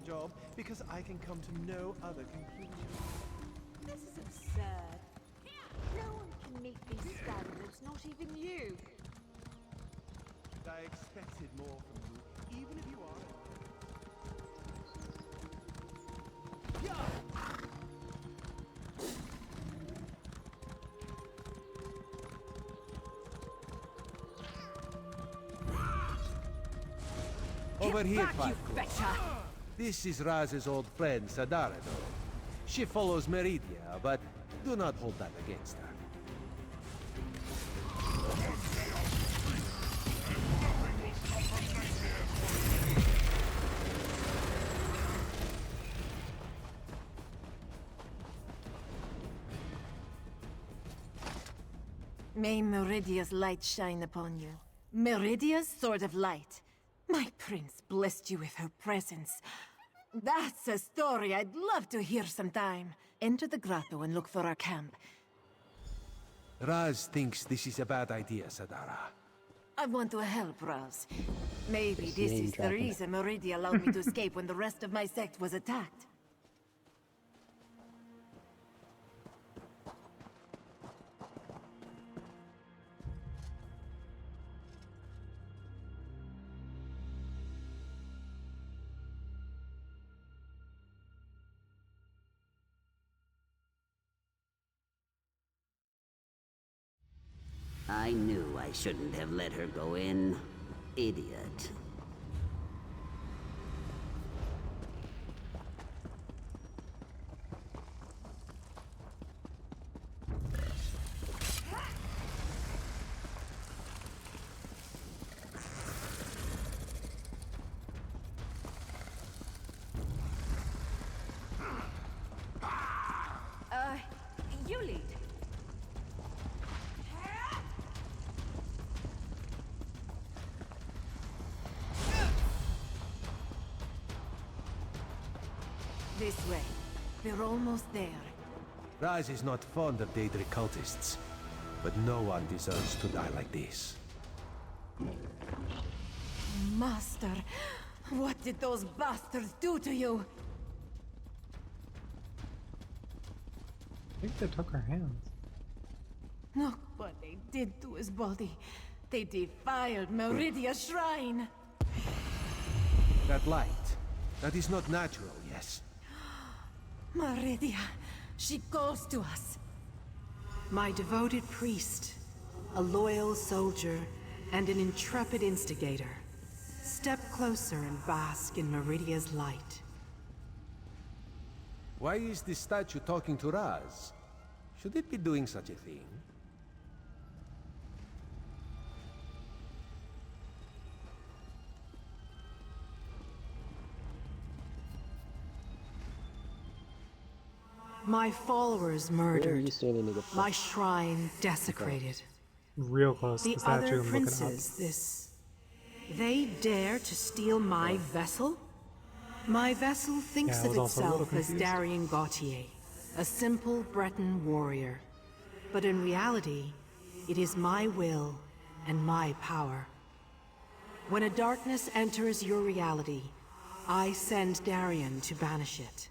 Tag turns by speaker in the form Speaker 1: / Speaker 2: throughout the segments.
Speaker 1: your job because I can come to no other conclusion.
Speaker 2: This is absurd. No one can meet these standards, not even you.
Speaker 1: I expected more from you, even if you are.
Speaker 3: Over here,
Speaker 2: you
Speaker 3: Falco.
Speaker 2: betcha!
Speaker 3: This is Raz's old friend, Sadara, though. She follows Meridia, but do not hold that against her.
Speaker 2: May Meridia's light shine upon you. Meridia's sword of light. My prince blessed you with her presence. That's a story I'd love to hear sometime. Enter the grotto and look for our camp.
Speaker 3: Raz thinks this is a bad idea, Sadara.
Speaker 2: I want to help, Raz. Maybe
Speaker 4: Just
Speaker 2: this
Speaker 4: name
Speaker 2: is the
Speaker 4: dropping.
Speaker 2: reason Meridia allowed me to escape when the rest of my sect was attacked.
Speaker 5: I knew I shouldn't have let her go in. Idiot.
Speaker 2: You lead. This way. We're almost there.
Speaker 3: Raz is not fond of Daedric cultists, but no one deserves to die like this.
Speaker 2: Master, what did those bastards do to you?
Speaker 6: I think they took her hands.
Speaker 2: Look what they did to his body. They defiled Meridia's shrine.
Speaker 3: That light, that is not natural, yes?
Speaker 2: Meridia, she calls to us.
Speaker 7: My devoted priest, a loyal soldier, and an intrepid instigator. Step closer and bask in Meridia's light.
Speaker 3: Why is this statue talking to Raz? Should it be doing such a thing?
Speaker 7: My followers
Speaker 4: Where are you
Speaker 7: murdered.
Speaker 4: standing to the
Speaker 7: My shrine desecrated.
Speaker 6: Real close to
Speaker 7: The
Speaker 6: the statue
Speaker 7: other
Speaker 6: and looking up.
Speaker 7: princes, they dare to steal my vessel? My vessel thinks
Speaker 6: Yeah, I
Speaker 7: of
Speaker 6: was also a little
Speaker 7: itself as
Speaker 6: confused.
Speaker 7: Darien Gautier, a simple Breton warrior. But in reality, it is my will and my power. When a darkness enters your reality, I send Darien to banish it.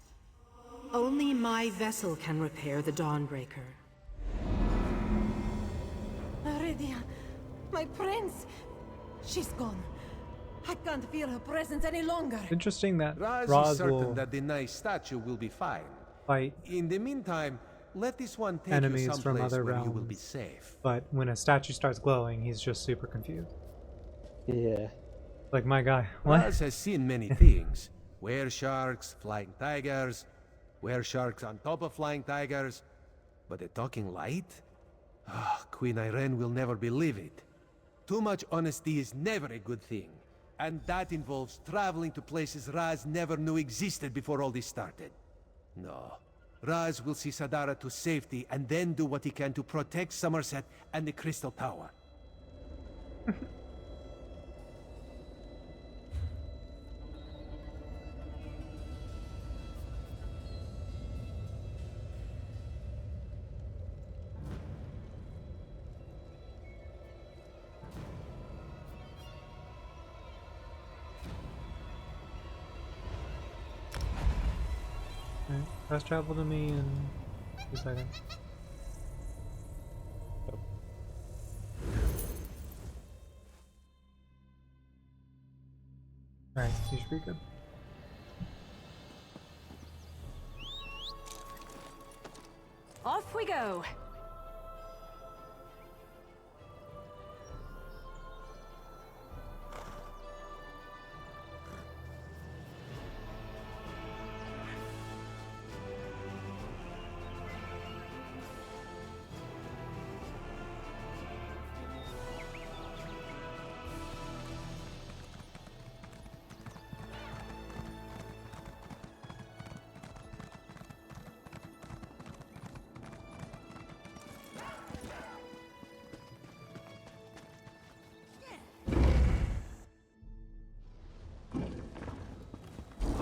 Speaker 7: Only my vessel can repair the Dawnbreaker.
Speaker 2: Meridia, my prince. She's gone. I can't feel her presence any longer.
Speaker 6: Interesting that
Speaker 3: Raz is
Speaker 6: Raz
Speaker 3: certain
Speaker 6: will
Speaker 3: that the nice statue will be fine.
Speaker 6: fight
Speaker 3: In the meantime, let this one take
Speaker 6: enemies
Speaker 3: you
Speaker 6: from
Speaker 3: someplace
Speaker 6: other
Speaker 3: where you will be
Speaker 6: realms.
Speaker 3: safe.
Speaker 6: But when a statue starts glowing, he's just super confused.
Speaker 4: Yeah.
Speaker 6: Like, my guy, what?
Speaker 3: Raz has seen many things. Were sharks, flying tigers, were sharks on top of flying tigers. But a talking light? Ah, Queen Irene will never believe it. Too much honesty is never a good thing. And that involves traveling to places Raz never knew existed before all this started. No. Raz will see Sadara to safety and then do what he can to protect Summerset and the Crystal Tower.
Speaker 6: Alright, fast travel to me in 2 seconds. Alright, you should be good.
Speaker 2: Off we go.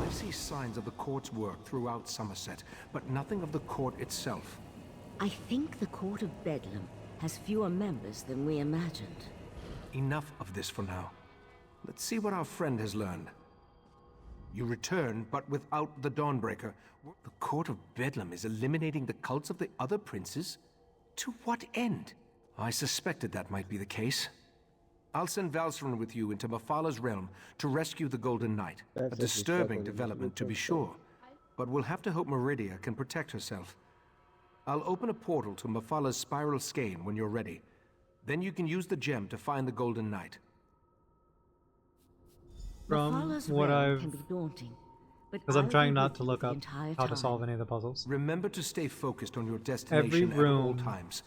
Speaker 4: I see signs of the court's work throughout Summerset, but nothing of the court itself.
Speaker 5: I think the Court of Bedlam has fewer members than we imagined.
Speaker 4: Enough of this for now. Let's see what our friend has learned. You return, but without the Dawnbreaker. The Court of Bedlam is eliminating the cults of the other princes? To what end? I suspected that might be the case. I'll send Valsrin with you into Mafala's realm to rescue the Golden Knight. A disturbing development, to be sure. But we'll have to hope Meridia can protect herself. I'll open a portal to Mafala's spiral skein when you're ready. Then you can use the gem to find the Golden Knight.
Speaker 6: From
Speaker 5: Mafala's
Speaker 6: what
Speaker 5: realm
Speaker 6: I've...
Speaker 5: can be daunting, but
Speaker 6: Because I'm
Speaker 5: I'll
Speaker 6: trying
Speaker 5: be
Speaker 6: not
Speaker 5: with
Speaker 6: to
Speaker 5: you
Speaker 6: look
Speaker 5: the
Speaker 6: up
Speaker 5: entire
Speaker 6: how to
Speaker 5: time.
Speaker 6: solve any of the puzzles.
Speaker 4: Remember to stay focused on your
Speaker 6: Every
Speaker 4: destination at all
Speaker 6: room,
Speaker 4: times.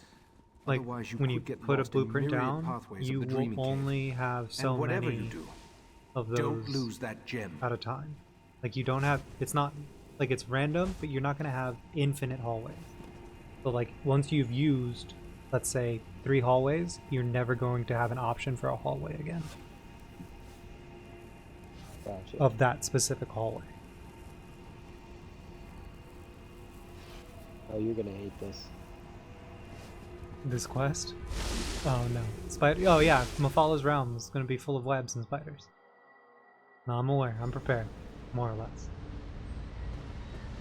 Speaker 6: like
Speaker 4: Otherwise,
Speaker 6: when you
Speaker 4: could get
Speaker 6: put a
Speaker 4: lost in
Speaker 6: blueprint
Speaker 4: myriad
Speaker 6: down,
Speaker 4: pathways
Speaker 6: you
Speaker 4: of the
Speaker 6: will
Speaker 4: Dreaming Cave.
Speaker 6: only have so
Speaker 4: And whatever
Speaker 6: many
Speaker 4: you do,
Speaker 6: of those
Speaker 4: don't lose that gem.
Speaker 6: at a time. Like you don't have, it's not like it's random, but you're not going to have infinite hallways. So like once you've used, let's say 3 hallways, you're never going to have an option for a hallway again.
Speaker 8: Gotcha.
Speaker 6: Of that specific hallway.
Speaker 8: Oh, you're gonna hate this.
Speaker 6: This quest? Oh no. Spider. Oh yeah, Mafala's realm is going to be full of webs and spiders. No, I'm aware. I'm prepared. More or less.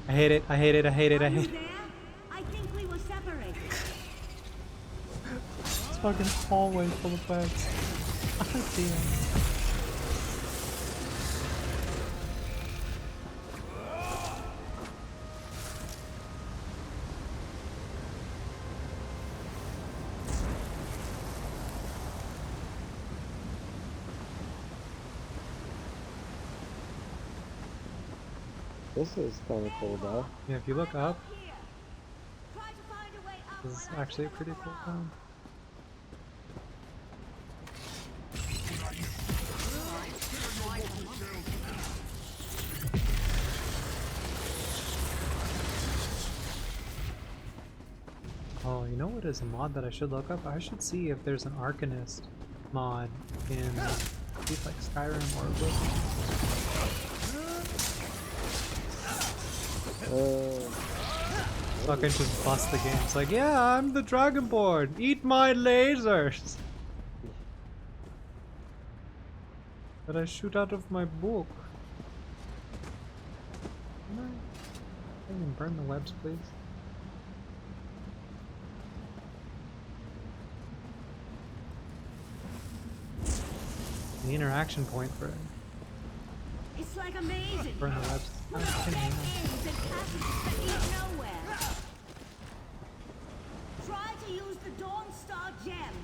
Speaker 6: I hate it. I hate it. I hate it. I hate it.
Speaker 5: I think we were separated.
Speaker 6: This fucking hallway full of webs. God damn.
Speaker 8: This is kind of cool though.
Speaker 6: Yeah, if you look up,
Speaker 5: Here. Try to find a way up
Speaker 6: this is
Speaker 5: without
Speaker 6: actually a pretty cool town. Oh, you know what is a mod that I should look up? I should see if there's an Arcanist mod in like Skyrim or Oblivion. Fucking just bust the game. It's like, yeah, I'm the Dragonborn. Eat my lasers that I shoot out of my book. Can I burn the webs, please? The interaction point for it.
Speaker 5: It's like amazing.
Speaker 6: Burn the webs.
Speaker 5: Ends and passages that lead nowhere. Try to use the Dawn Star gem.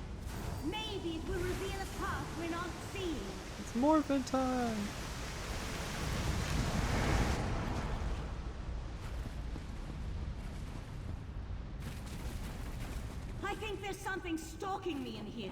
Speaker 5: Maybe it will reveal a path we're not seeing.
Speaker 6: It's morphin' time!
Speaker 5: I think there's something stalking me in here.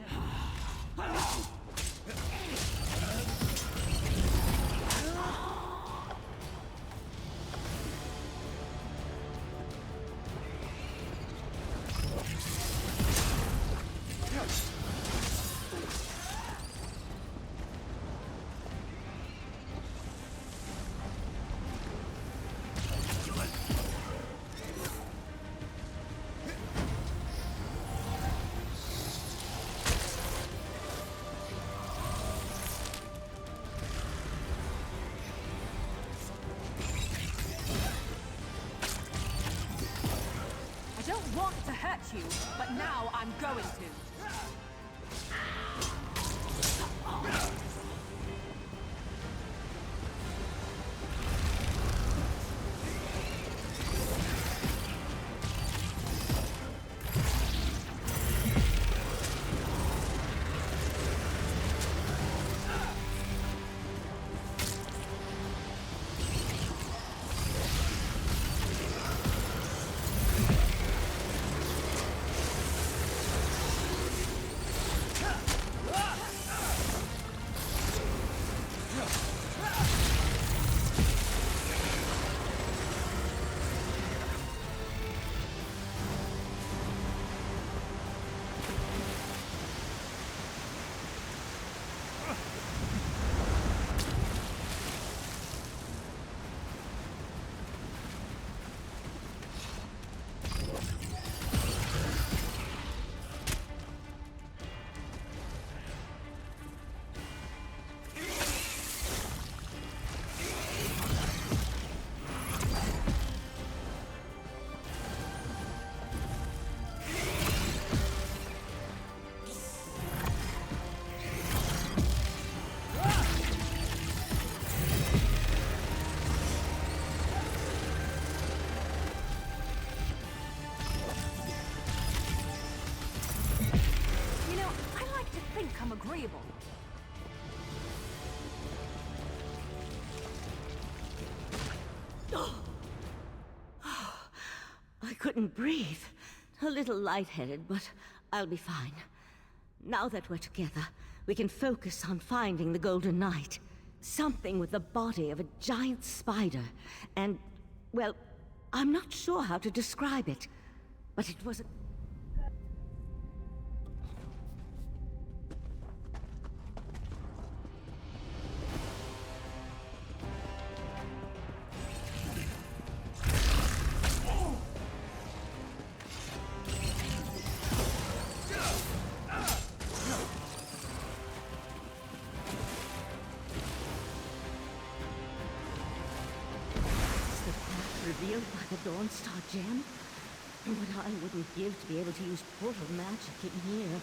Speaker 2: to hurt you, but now I'm going to. Agreeable.
Speaker 5: I couldn't breathe. A little lightheaded, but I'll be fine. Now that we're together, we can focus on finding the Golden Knight. Something with the body of a giant spider. And, well, I'm not sure how to describe it. But it was a... revealed by the Dawnstar Gem? What I wouldn't give to be able to use portal magic in here.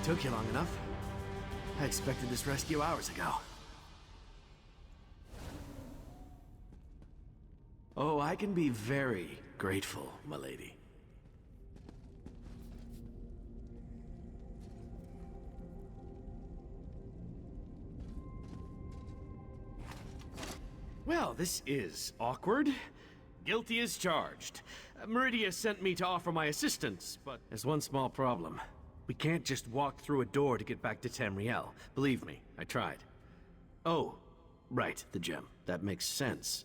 Speaker 9: Took you long enough. I expected this rescue hours ago. Oh, I can be very grateful, my lady. Well, this is awkward. Guilty as charged. Meridia sent me to offer my assistance, but there's one small problem. We can't just walk through a door to get back to Tamriel. Believe me, I tried. Oh, right, the gem. That makes sense.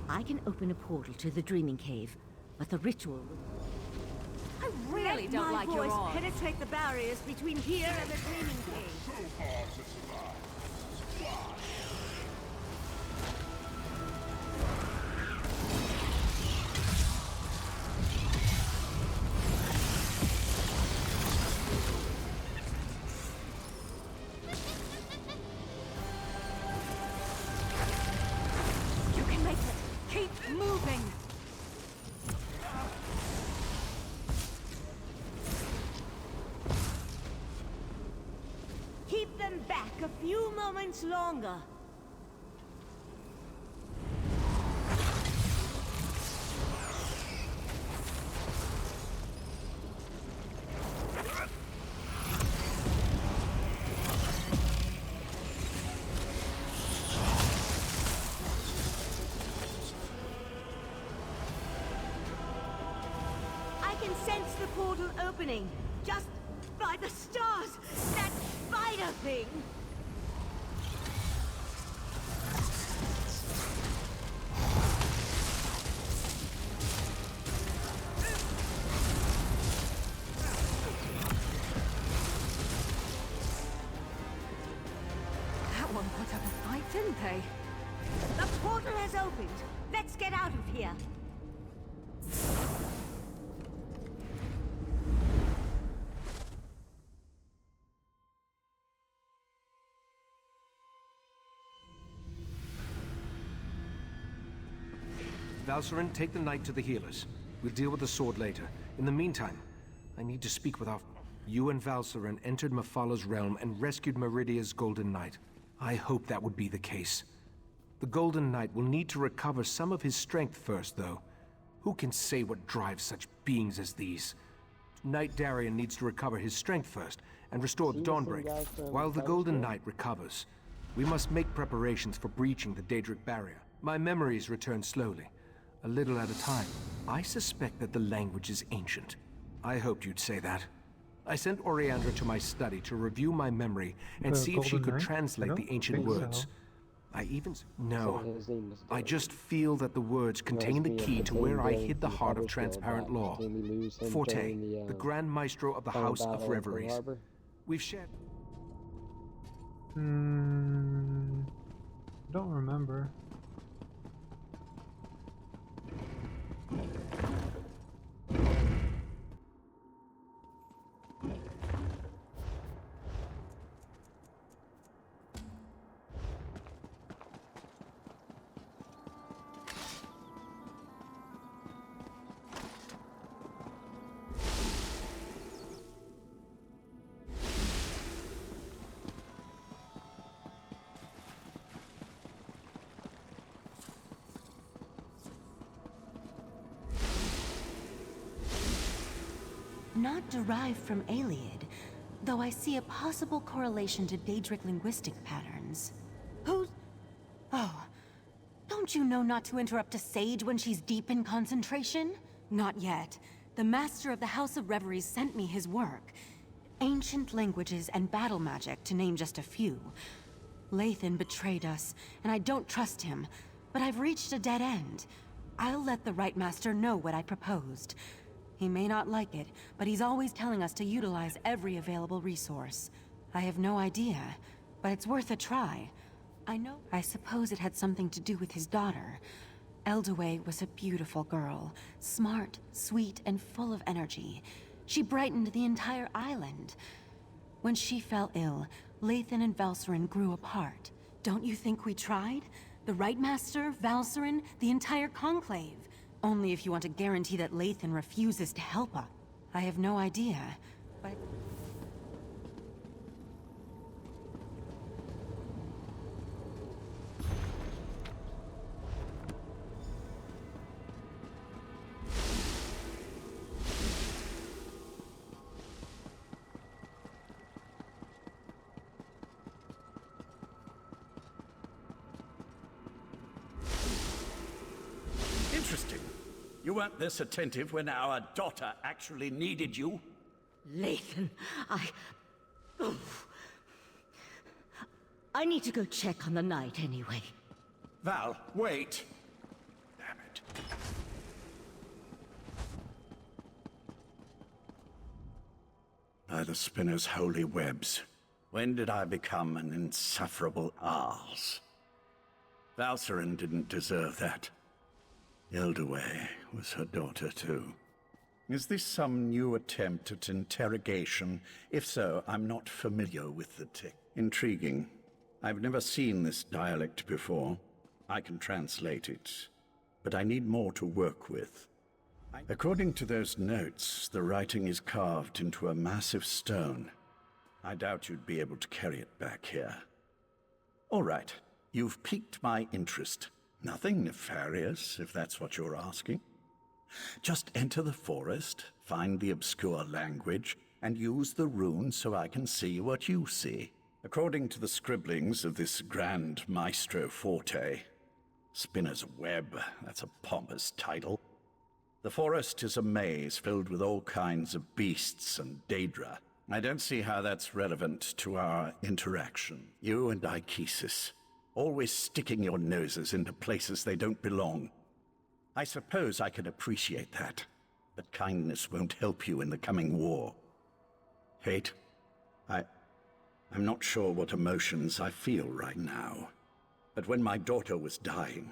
Speaker 5: I can open a portal to the Dreaming Cave, but the ritual...
Speaker 2: I really don't like your
Speaker 5: voice
Speaker 2: odds.
Speaker 5: penetrate the barriers between here and the Dreaming Cave.
Speaker 2: You can make it. Keep moving.
Speaker 5: Keep them back a few moments longer. I can sense the portal opening, just by the stars! That spider thing!
Speaker 2: That one put up a fight, didn't they?
Speaker 5: The portal has opened! Let's get out of here!
Speaker 4: Valcerin, take the knight to the healers. We'll deal with the sword later. In the meantime, I need to speak with our... You and Valcerin entered Mephalah's realm and rescued Meridia's Golden Knight. I hope that would be the case. The Golden Knight will need to recover some of his strength first, though. Who can say what drives such beings as these? Knight Darien needs to recover his strength first and restore the Dawnbreak. While the Golden Knight recovers, we must make preparations for breaching the Daedric barrier. My memories return slowly, a little at a time. I suspect that the language is ancient. I hoped you'd say that. I sent Oriandra to my study to review my memory and see if she could translate the ancient words. I even... No. I just feel that the words contain the key to where I hid the heart of transparent law. Forte, the Grand Maestro of the House of Reveries. We've shared...
Speaker 6: Don't remember.
Speaker 10: Not derived from Ayleid, though I see a possible correlation to Daedric linguistic patterns. Who's... Oh, don't you know not to interrupt a sage when she's deep in concentration? Not yet. The Master of the House of Reveries sent me his work. Ancient languages and battle magic, to name just a few. Lathan betrayed us, and I don't trust him, but I've reached a dead end. I'll let the Right Master know what I proposed. He may not like it, but he's always telling us to utilize every available resource. I have no idea, but it's worth a try. I suppose it had something to do with his daughter. Eldaway was a beautiful girl. Smart, sweet, and full of energy. She brightened the entire island. When she fell ill, Lathan and Valcerin grew apart. Don't you think we tried? The Right Master, Valcerin, the entire Conclave. Only if you want to guarantee that Lathan refuses to help us. I have no idea, but...
Speaker 11: Interesting. You weren't this attentive when our daughter actually needed you.
Speaker 5: Lathan, I need to go check on the knight anyway.
Speaker 11: Val, wait. Damn it. By the spinner's holy webs, when did I become an insufferable arse? Valcerin didn't deserve that. Eldaway was her daughter, too. Is this some new attempt at interrogation? If so, I'm not familiar with the tick. Intriguing. I've never seen this dialect before. I can translate it, but I need more to work with. According to those notes, the writing is carved into a massive stone. I doubt you'd be able to carry it back here. All right, you've piqued my interest. Nothing nefarious, if that's what you're asking. Just enter the forest, find the obscure language, and use the runes so I can see what you see. According to the scribblings of this grand Maestro Forte, Spinner's Web, that's a pompous title. The forest is a maze filled with all kinds of beasts and daedra. I don't see how that's relevant to our interaction. You and Ichesis, always sticking your noses into places they don't belong. I suppose I can appreciate that, but kindness won't help you in the coming war. Hate, I'm not sure what emotions I feel right now. But when my daughter was dying,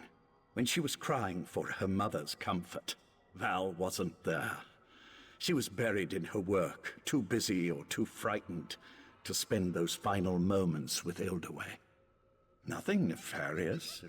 Speaker 11: when she was crying for her mother's comfort, Val wasn't there. She was buried in her work, too busy or too frightened to spend those final moments with Eldaway. Nothing nefarious.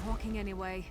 Speaker 2: Walking anyway.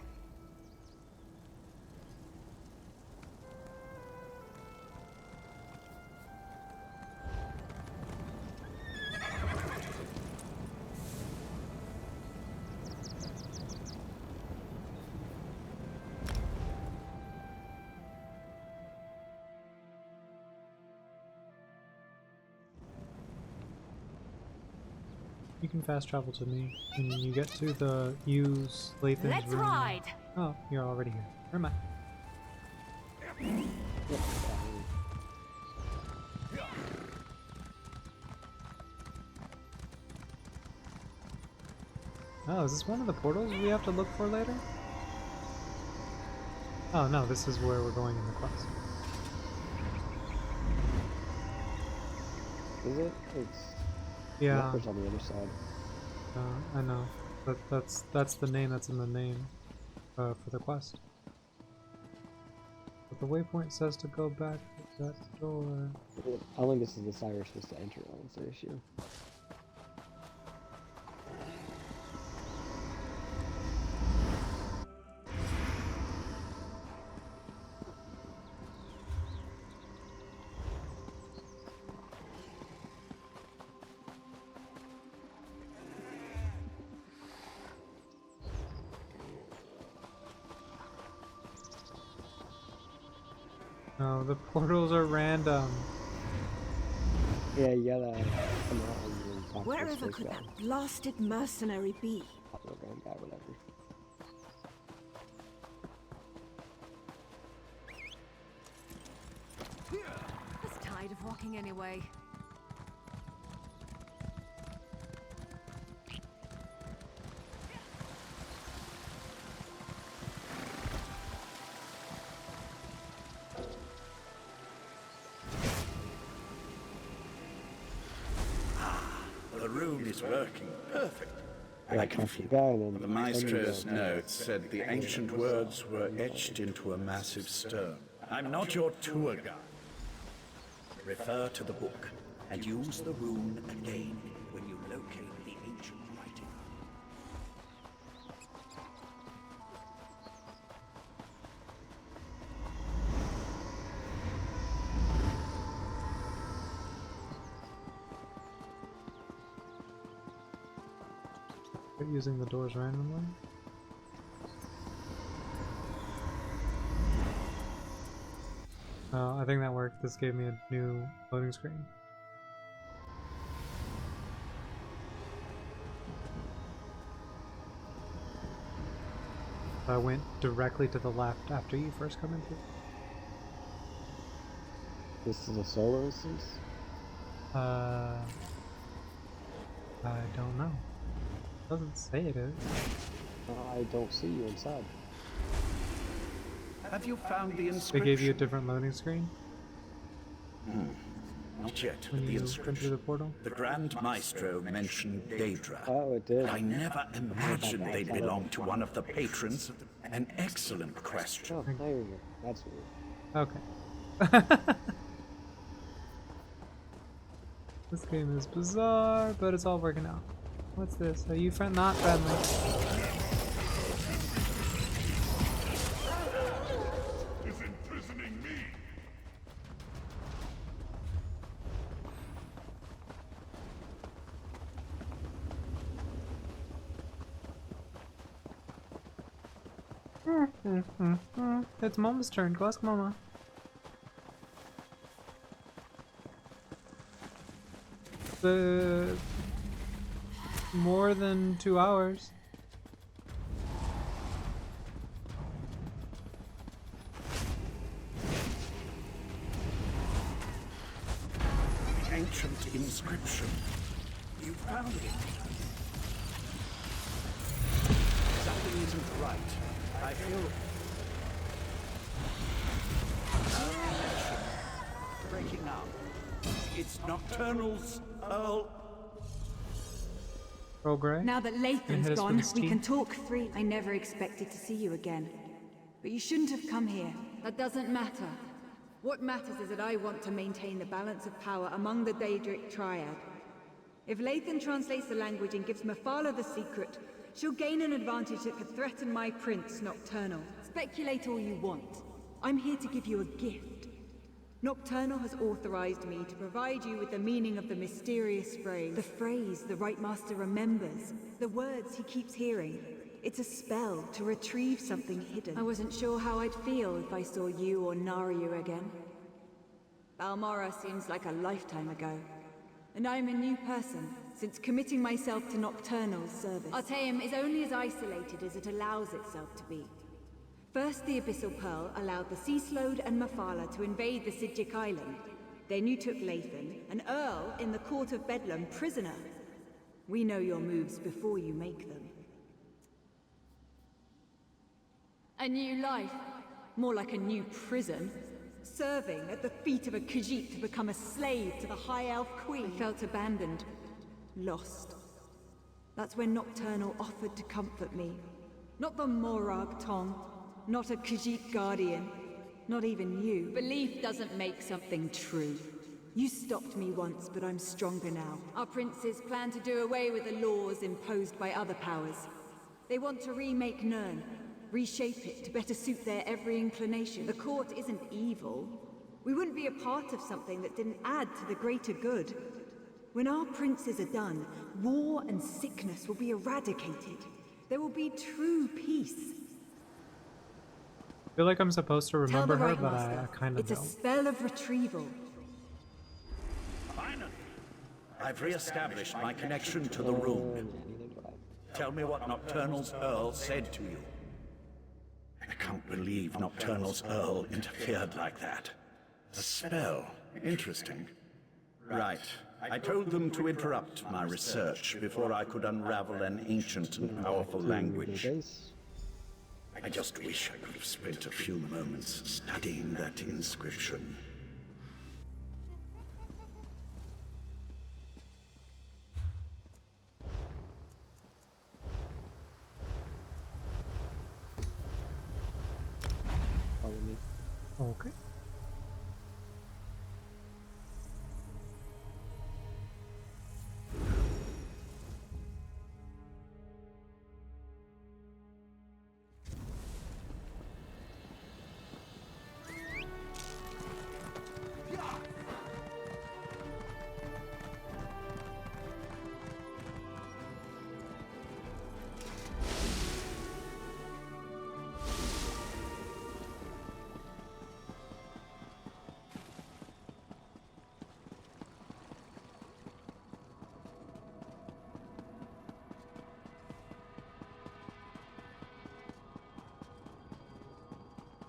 Speaker 6: You can fast travel to me, and you get to the use Lathan's room.
Speaker 2: Let's ride!
Speaker 6: Oh, you're already here. Never mind. Oh, is this one of the portals we have to look for later? Oh no, this is where we're going in the quest.
Speaker 8: Is it? It's...
Speaker 6: Yeah.
Speaker 8: It's on the other side.
Speaker 6: I know. That's the name that's in the name for the quest. But the waypoint says to go back to that door.
Speaker 8: I don't think this is the side we're supposed to enter on. It's the issue.
Speaker 6: No, the portals are random.
Speaker 8: Yeah, you gotta come out and
Speaker 2: Wherever could that blasted mercenary be?
Speaker 8: We're going bad, whatever.
Speaker 2: I was tired of walking anyway.
Speaker 11: The rune is working perfect.
Speaker 8: Yeah,
Speaker 11: I can
Speaker 8: that's the
Speaker 11: feel
Speaker 8: guy, and then
Speaker 11: the
Speaker 8: the
Speaker 11: maestro's
Speaker 8: enemy guy.
Speaker 11: note said the ancient words were etched into a massive stone. I'm not your tour guide. Refer to the book and use the rune again when you locate the ancient writing.
Speaker 6: Quit using the doors randomly. Oh, I think that worked. This gave me a new loading screen. I went directly to the left after you first come into.
Speaker 8: This is a solo instance?
Speaker 6: I don't know. Doesn't say it is.
Speaker 8: I don't see you inside.
Speaker 11: Have you found the
Speaker 6: They
Speaker 11: inscription?
Speaker 6: gave you a different loading screen
Speaker 11: Not yet,
Speaker 6: when
Speaker 11: but the
Speaker 6: you went through the
Speaker 11: inscription.
Speaker 6: portal?
Speaker 11: The Grand Maestro mentioned Daedra.
Speaker 8: Oh, it did.
Speaker 11: I never imagined they'd belong to one of the patrons. An excellent question.
Speaker 8: Oh, there you go. That's weird.
Speaker 6: Okay. This game is bizarre, but it's all working out. What's this? Are you not friendly? It's Mama's turn. Go ask Mama. More than 2 hours.
Speaker 11: Ancient inscription. You found it. Something isn't right. I feel... breaking out. It's Nocturnal's Earl.
Speaker 6: Earl Grey?
Speaker 12: Now that
Speaker 6: Gonna hit
Speaker 12: Lathan's
Speaker 6: us with
Speaker 12: gone,
Speaker 6: his
Speaker 12: we
Speaker 6: teeth.
Speaker 12: can talk free. I never expected to see you again. But you shouldn't have come here.
Speaker 13: That doesn't matter. What matters is that I want to maintain the balance of power among the Daedric Triad. If Lathan translates the language and gives Mephala the secret, she'll gain an advantage that could threaten my prince, Nocturnal. Speculate all you want. I'm here to give you a gift. Nocturnal has authorized me to provide you with the meaning of the mysterious phrase. The phrase the Right Master remembers. The words he keeps hearing. It's a spell to retrieve something hidden. I wasn't sure how I'd feel if I saw you or Naryu again. Balmora seems like a lifetime ago. And I'm a new person, since committing myself to Nocturnal's service. Artaeum is only as isolated as it allows itself to be. First, the Abyssal Pearl allowed the Sea Slode and Mephala to invade the Sidjic Island. Then you took Lathan, an Earl in the Court of Bedlam, prisoner. We know your moves before you make them. A new life. More like a new prison. Serving at the feet of a Khajiit to become a slave to the High Elf Queen. I felt abandoned. Lost. That's when Nocturnal offered to comfort me. Not the Morag Tong. Not a Khajiit guardian. Not even you. Belief doesn't make something true. You stopped me once, but I'm stronger now. Our princes plan to do away with the laws imposed by other powers. They want to remake Nirn. Reshape it to better suit their every inclination. The court isn't evil. We wouldn't be a part of something that didn't add to the greater good. When our princes are done, war and sickness will be eradicated. There will be true peace.
Speaker 6: I feel like I'm supposed to remember her,
Speaker 13: Right
Speaker 6: but
Speaker 13: Master,
Speaker 6: I kind of
Speaker 13: it's a
Speaker 6: don't.
Speaker 13: spell of retrieval.
Speaker 11: Finally, I I've re-established my connection to the rune. Tell me what Nocturnal's Earl said to you. I can't believe Nocturnal's Earl interfered like that. A spell. Interesting. Right. I told them to interrupt my research before I could unravel an ancient and powerful language. I just wish I could have spent a few moments studying that inscription.
Speaker 8: Follow me.
Speaker 6: Okay.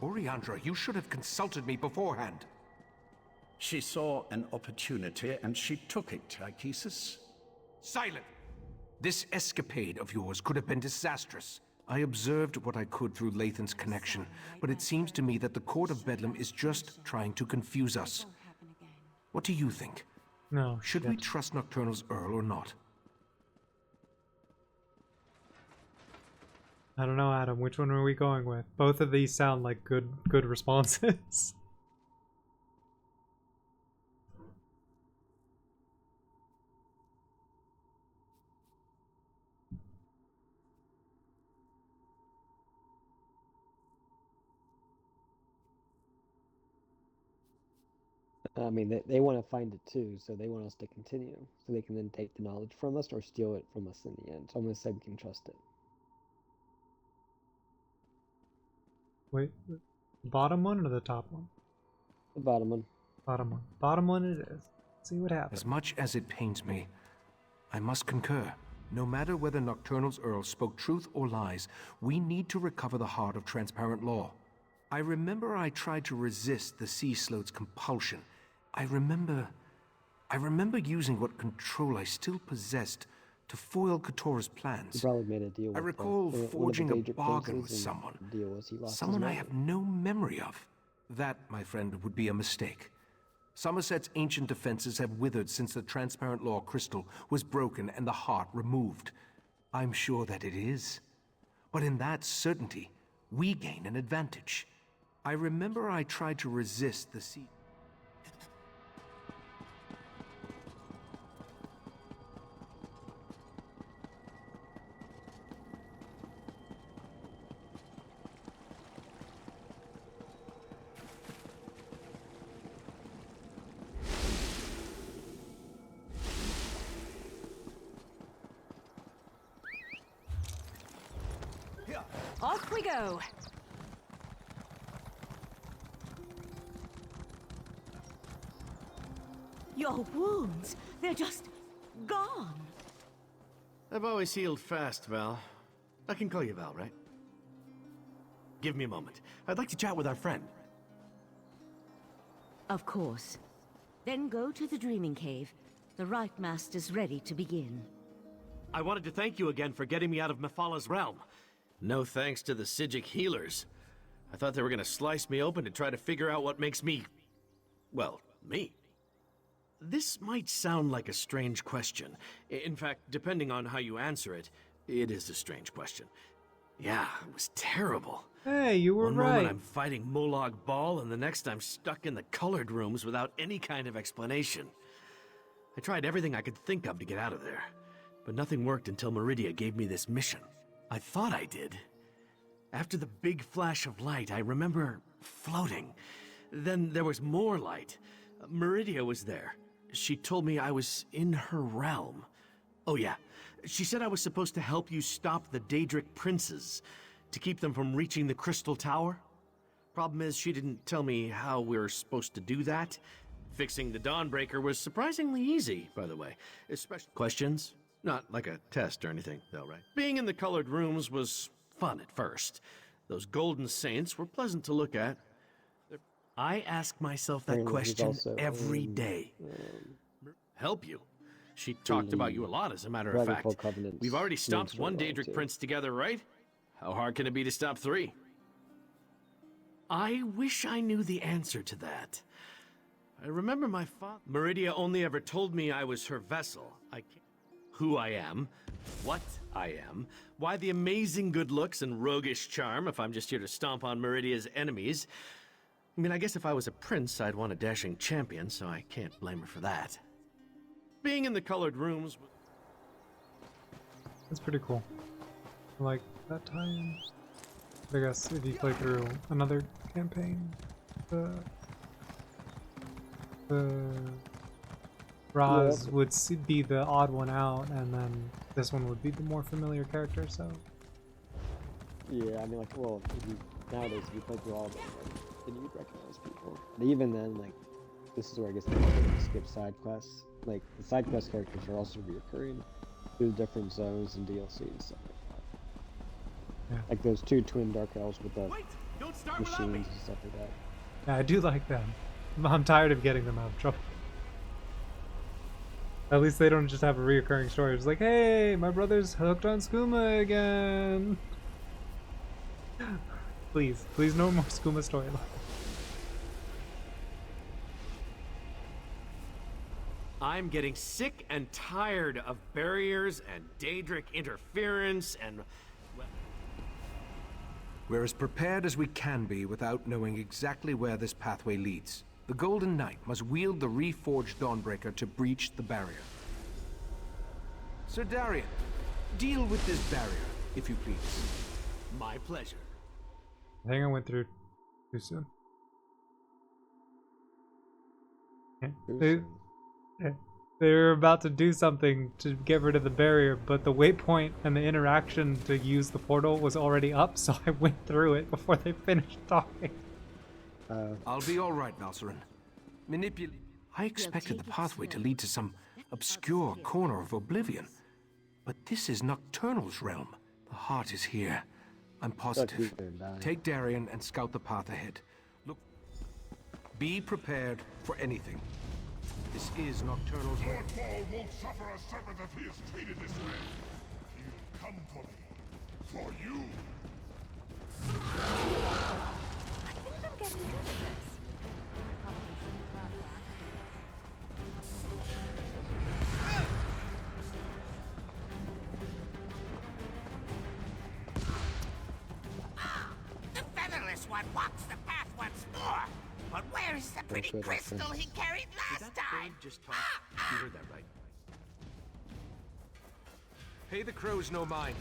Speaker 4: Oriandra, you should have consulted me beforehand.
Speaker 11: She saw an opportunity and she took it, Ichesis.
Speaker 4: Silent! This escapade of yours could have been disastrous. I observed what I could through Lathan's connection, but it seems to me that the Court of Bedlam is just trying to confuse us. What do you think?
Speaker 6: No.
Speaker 4: Should we trust Nocturnal's Earl or not?
Speaker 6: I don't know, Adam. Which one are we going with? Both of these sound like good responses.
Speaker 8: I mean, they want to find it too, so they want us to continue, so they can then take the knowledge from us or steal it from us in the end. So I'm going to say we can trust it.
Speaker 6: Wait, the bottom one or the top one?
Speaker 8: The bottom one.
Speaker 6: Bottom one. Bottom one it is. See what happens.
Speaker 4: As much as it pains me, I must concur. No matter whether Nocturnal's Earl spoke truth or lies, we need to recover the heart of transparent law. I remember I tried to resist the Sea Sloat's compulsion. I remember using what control I still possessed to foil Katora's plans.
Speaker 8: He probably made a deal with
Speaker 4: I recall forging a
Speaker 8: Daedric
Speaker 4: bargain with
Speaker 8: princes, and
Speaker 4: someone.
Speaker 8: the deal was he lost
Speaker 4: Someone
Speaker 8: his
Speaker 4: I
Speaker 8: mind.
Speaker 4: have no memory of. That, my friend, would be a mistake. Summerset's ancient defenses have withered since the transparent law crystal was broken and the heart removed. I'm sure that it is. But in that certainty, we gain an advantage. I remember I tried to resist the sea.
Speaker 10: Off we go!
Speaker 5: Your wounds, they're just gone.
Speaker 9: I've always healed fast, Val. I can call you Val, right? Give me a moment. I'd like to chat with our friend.
Speaker 5: Of course. Then go to the Dreaming Cave. The Rite Master's ready to begin.
Speaker 9: I wanted to thank you again for getting me out of Mephalah's realm. No thanks to the Psijic healers. I thought they were gonna slice me open to try to figure out what makes me... well, me. This might sound like a strange question. In fact, depending on how you answer it, it is a strange question. Yeah, it was terrible.
Speaker 6: Hey, you were
Speaker 9: One
Speaker 6: right.
Speaker 9: moment I'm fighting Molag Bal, and the next I'm stuck in the colored rooms without any kind of explanation. I tried everything I could think of to get out of there, but nothing worked until Meridia gave me this mission. I thought I did. After the big flash of light, I remember floating. Then there was more light. Meridia was there. She told me I was in her realm. Oh yeah, she said I was supposed to help you stop the Daedric princes, to keep them from reaching the Crystal Tower. Problem is, she didn't tell me how we were supposed to do that. Fixing the Dawnbreaker was surprisingly easy, by the way. Especially questions? Not like a test or anything, though, right? Being in the colored rooms was fun at first. Those golden saints were pleasant to look at. I ask myself that question every day. Help you? She talked about you a lot, as a matter of fact. We've already stopped one Daedric prince together, right? How hard can it be to stop 3? I wish I knew the answer to that. I remember my father. Meridia only ever told me I was her vessel. Who I am, what I am, why the amazing good looks and roguish charm if I'm just here to stomp on Meridia's enemies. I mean, I guess if I was a prince, I'd want a dashing champion, so I can't blame her for that. Being in the colored rooms...
Speaker 6: That's pretty cool. Like that time. I guess if you play through another campaign, the Raz would be the odd one out, and then this one would be the more familiar character, so...
Speaker 8: Yeah, I mean, like, well, nowadays, if you play through all of them, then you'd recognize people. But even then, like, this is where I guess they skip side quests. Like, the side quest characters are also reoccurring through different zones and DLC and stuff like that.
Speaker 6: Yeah.
Speaker 8: Like those 2 twin dark elves with the machines and stuff like that.
Speaker 6: Yeah, I do like them. I'm tired of getting them out of trouble. At least they don't just have a reoccurring story. It's like, hey, my brother's hooked on skooma again. Please, please, no more skooma storyline.
Speaker 9: I'm getting sick and tired of barriers and Daedric interference and...
Speaker 4: We're as prepared as we can be without knowing exactly where this pathway leads. The Golden Knight must wield the reforged Dawnbreaker to breach the barrier. Sir Darian, deal with this barrier, if you please.
Speaker 9: My pleasure.
Speaker 6: I think I went through too soon. They're about to do something to get rid of the barrier, but the waypoint and the interaction to use the portal was already up, so I went through it before they finished talking.
Speaker 4: I'll be all right, Valcerin. I expected the pathway to lead to some obscure corner of oblivion, but this is Nocturnal's realm. The heart is here. I'm positive. Take Darian and scout the path ahead. Look, be prepared for anything. This is Nocturnal's realm.
Speaker 14: Lord Paul won't suffer a servant if he is treated this way. He'll come for me. For you.
Speaker 10: I think I'm getting good at this.
Speaker 15: The featherless one walks the path once more. But where is the pretty crystal he carried last time?
Speaker 9: Just talk. You heard that right.
Speaker 4: Pay the crows no mind.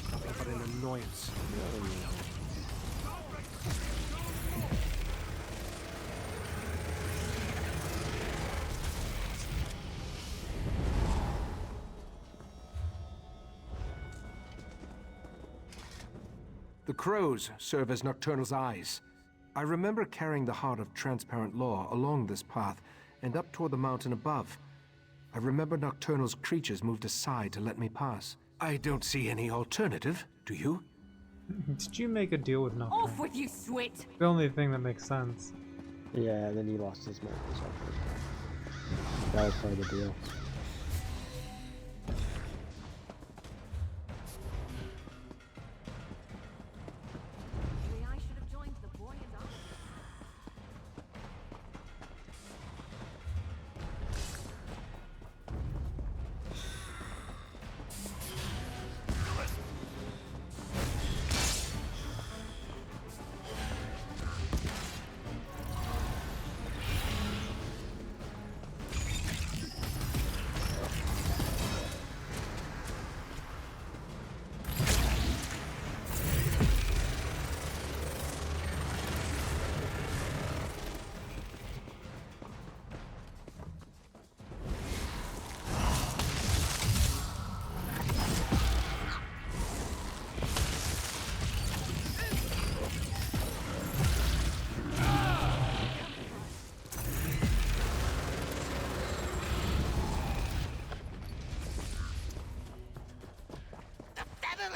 Speaker 4: Nothing but an annoyance. The crows serve as Nocturnal's eyes. I remember carrying the heart of transparent law along this path and up toward the mountain above. I remember Nocturnal's creatures moved aside to let me pass. I don't see any alternative, do you?
Speaker 6: Did you make a deal with Nocturnal?
Speaker 10: Off with you, Swit!
Speaker 6: The only thing that makes sense.
Speaker 8: Yeah, and then he lost his mark. That was part of the deal.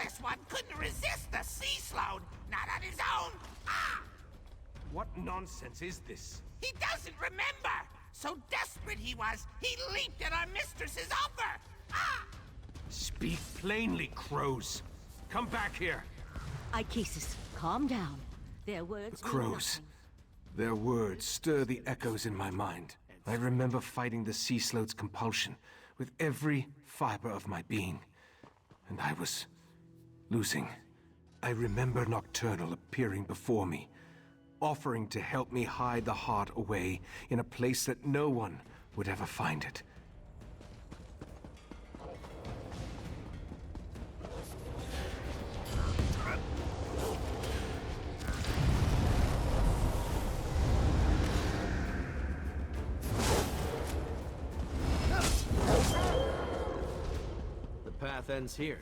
Speaker 15: this one couldn't resist the sea sload, not on his own. Ah!
Speaker 4: What nonsense is this?
Speaker 15: He doesn't remember! So desperate he was, he leaped at our mistress's offer! Ah!
Speaker 4: Speak plainly, crows. Come back here.
Speaker 5: Ichesis, calm down. Their words
Speaker 4: The
Speaker 5: mean
Speaker 4: crows. Their words stir the echoes in my mind. I remember fighting the sea slode's compulsion with every fiber of my being. And I was losing. I remember Nocturnal appearing before me, offering to help me hide the heart away in a place that no one would ever find it.
Speaker 9: The path ends here.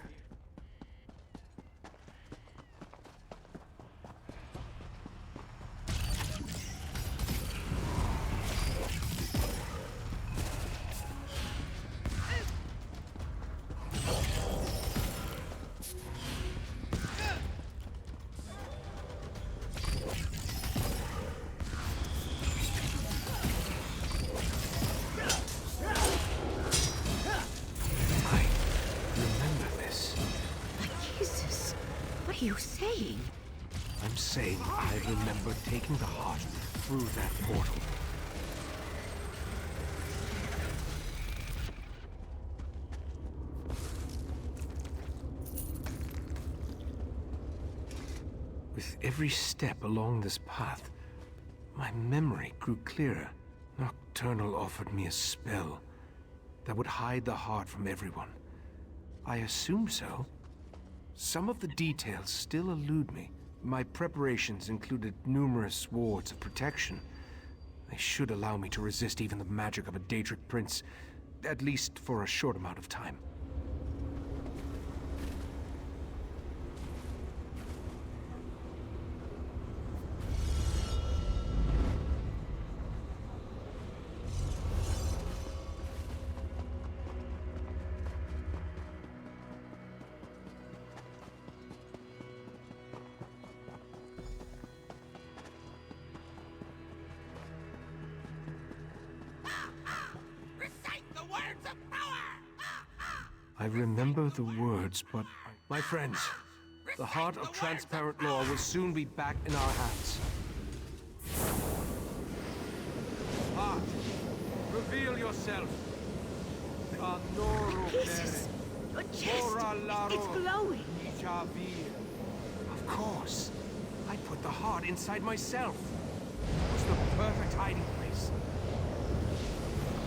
Speaker 5: What are you saying?
Speaker 4: I'm saying I remember taking the heart through that portal. With every step along this path, my memory grew clearer. Nocturnal offered me a spell that would hide the heart from everyone. I assume so. Some of the details still elude me. My preparations included numerous wards of protection. They should allow me to resist even the magic of a Daedric prince, at least for a short amount of time. I remember the words, but my friends, the heart of transparent law will soon be back in our hands. Heart, reveal yourself.
Speaker 5: Jesus, your chest, it's glowing.
Speaker 4: Of course. I put the heart inside myself. It was the perfect hiding place.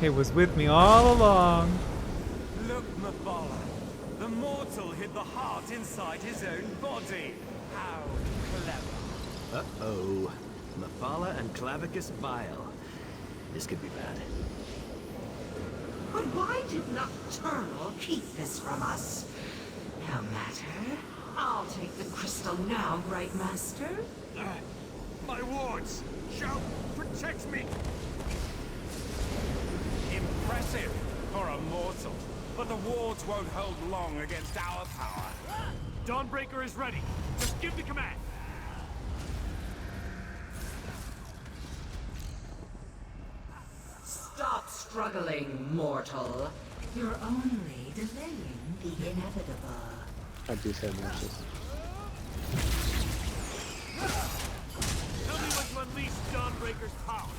Speaker 6: It was with me all along.
Speaker 16: Look, Mephala. The mortal hid the heart inside his own body. How clever.
Speaker 9: Uh-oh. Mephala and Clavicus Bile. This could be bad.
Speaker 17: But why did Nocturnal keep this from us? No matter. I'll take the crystal now, Bright Master.
Speaker 4: My wards! Shall protect me!
Speaker 16: Impressive for a mortal. But the wards won't hold long against our power. Dawnbreaker is ready. Just give the command.
Speaker 17: Stop struggling, mortal. You're only delaying the inevitable.
Speaker 8: I do so nauseous.
Speaker 16: Tell me when to unleash Dawnbreaker's power.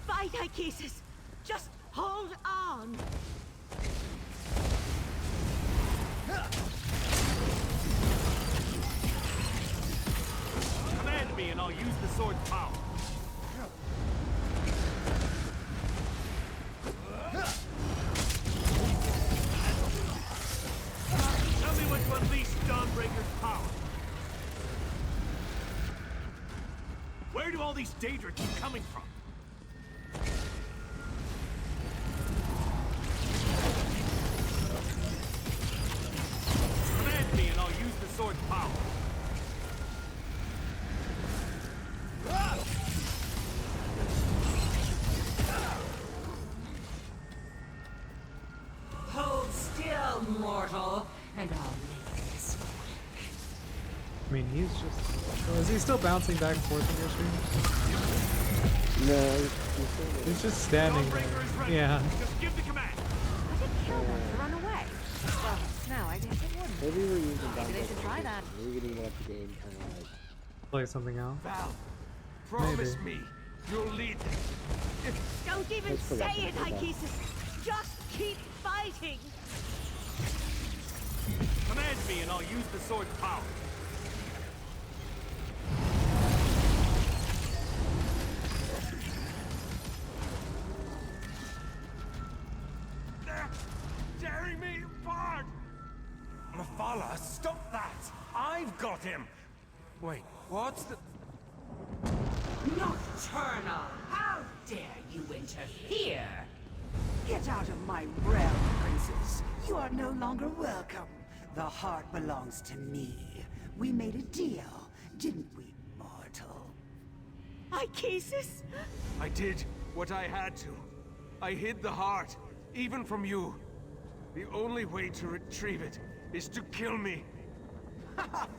Speaker 5: Fight, Ichesis! Just hold on!
Speaker 16: Command me and I'll use the sword's power. Tell me when to unleash Dawnbreaker's power. Where do all these Daedra keep coming from? Command me and I'll use the sword's power.
Speaker 17: Hold still, and I'll make this
Speaker 6: I mean, he's just... Is he still bouncing back and forth on your stream?
Speaker 8: No,
Speaker 6: He's just standing there. Yeah.
Speaker 16: Just give the command.
Speaker 2: I did kill them to run away. Well, now I guess it wouldn't.
Speaker 8: maybe we're using
Speaker 2: Maybe they should try that.
Speaker 8: Maybe getting up the game kind of like.
Speaker 6: Play something else.
Speaker 16: Val, promise me you'll lead them.
Speaker 5: Don't even
Speaker 8: Let's forget
Speaker 5: say it,
Speaker 8: about that.
Speaker 5: Ikesis. Just keep fighting.
Speaker 16: Command me and I'll use the sword's power. They're tearing me apart! Mephala, stop that! I've got him! Wait, what's the...
Speaker 17: Nocturnal! How dare you interfere?
Speaker 18: Get out of my realm, princes. You are no longer welcome. The heart belongs to me. We made a deal, didn't we, mortal?
Speaker 5: Ikesis?
Speaker 16: I did what I had to. I hid the heart, even from you. The only way to retrieve it is to kill me.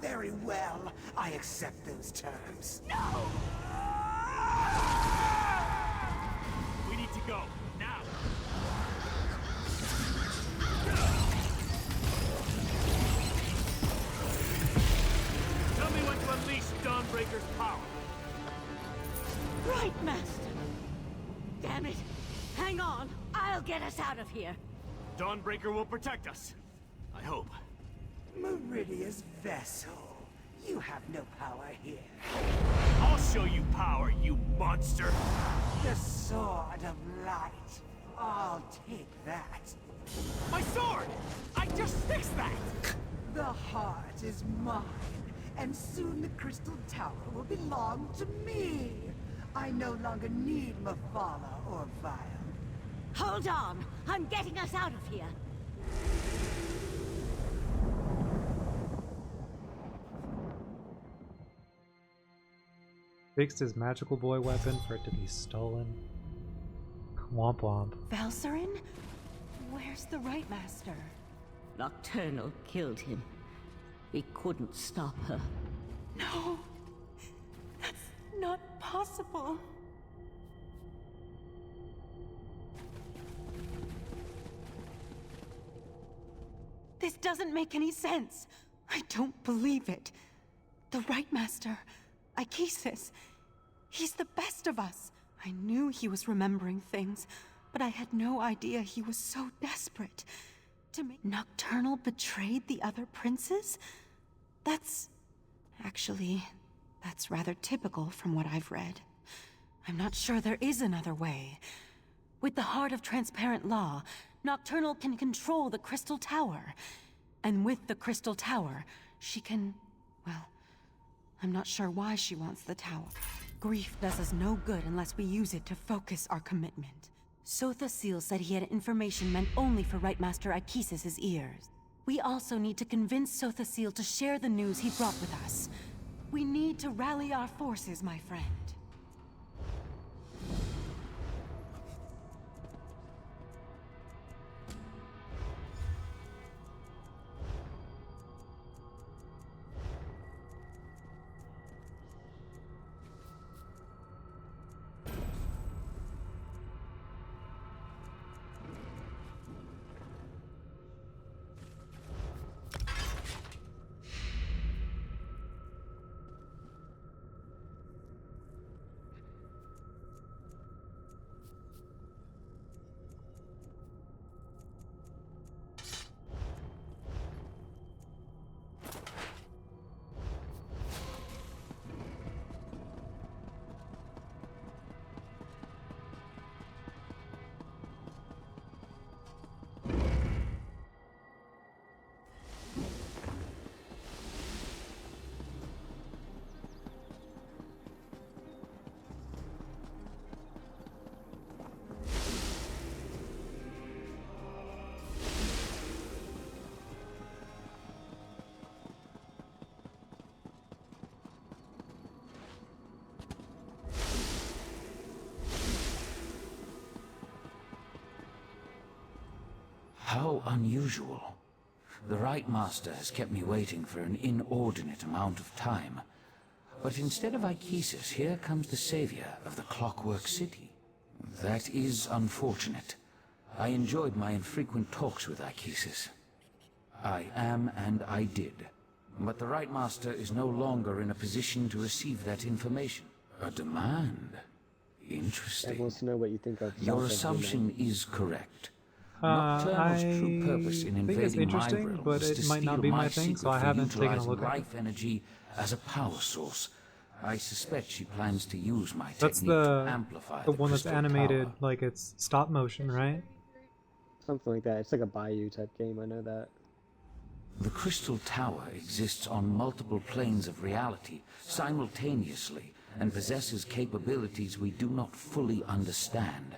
Speaker 18: Very well. I accept those terms.
Speaker 5: No!
Speaker 16: We need to go, now! Tell me when to unleash Dawnbreaker's power.
Speaker 5: Right, Master. Damn it. Hang on. I'll get us out of here.
Speaker 16: Dawnbreaker will protect us. I hope.
Speaker 18: Meridia's vessel. You have no power here.
Speaker 16: I'll show you power, you monster!
Speaker 18: The Sword of Light. I'll take that.
Speaker 16: My sword! I just fixed that!
Speaker 18: The heart is mine, and soon the Crystal Tower will belong to me. I no longer need Mephala or Vile.
Speaker 5: Hold on. I'm getting us out of here.
Speaker 6: Fixed his magical boy weapon for it to be stolen. Womp womp.
Speaker 10: Valsarin? Where's the Right Master?
Speaker 5: Nocturnal killed him. We couldn't stop her.
Speaker 10: No. That's not possible. This doesn't make any sense. I don't believe it. The Right Master, Ikesis, he's the best of us. I knew he was remembering things, but I had no idea he was so desperate. To make Nocturnal betrayed the other princes? Actually, that's rather typical from what I've read. I'm not sure there is another way. With the Heart of Transparent Law, Nocturnal can control the Crystal Tower. And with the Crystal Tower, she can... well, I'm not sure why she wants the tower. Grief does us no good unless we use it to focus our commitment. Sotha Seal said he had information meant only for Right Master Ikesis' ears. We also need to convince Sotha Seal to share the news he brought with us. We need to rally our forces, my friend.
Speaker 19: How unusual. The Right Master has kept me waiting for an inordinate amount of time. But instead of Ichesis, here comes the savior of the Clockwork City. That is unfortunate. I enjoyed my infrequent talks with Ichesis. I am and I did. But the Right Master is no longer in a position to receive that information. A demand? Interesting.
Speaker 8: I want to know what you think of
Speaker 19: Your assumption is correct. Nocturnal's true purpose in invading my realm
Speaker 6: but
Speaker 19: is to
Speaker 6: it might not
Speaker 19: steal
Speaker 6: be
Speaker 19: my
Speaker 6: my thing, so
Speaker 19: secret
Speaker 6: I
Speaker 19: for
Speaker 6: haven't taken a
Speaker 19: utilizing
Speaker 6: look at it.
Speaker 19: life energy as a power source. I suspect she plans to use my
Speaker 6: That's
Speaker 19: technique to amplify
Speaker 6: the one that's
Speaker 19: crystal
Speaker 6: animated
Speaker 19: power.
Speaker 6: like it's stop motion, right?
Speaker 8: Something like that. It's like a Bayou type game, I know that.
Speaker 19: The Crystal Tower exists on multiple planes of reality simultaneously and possesses capabilities we do not fully understand.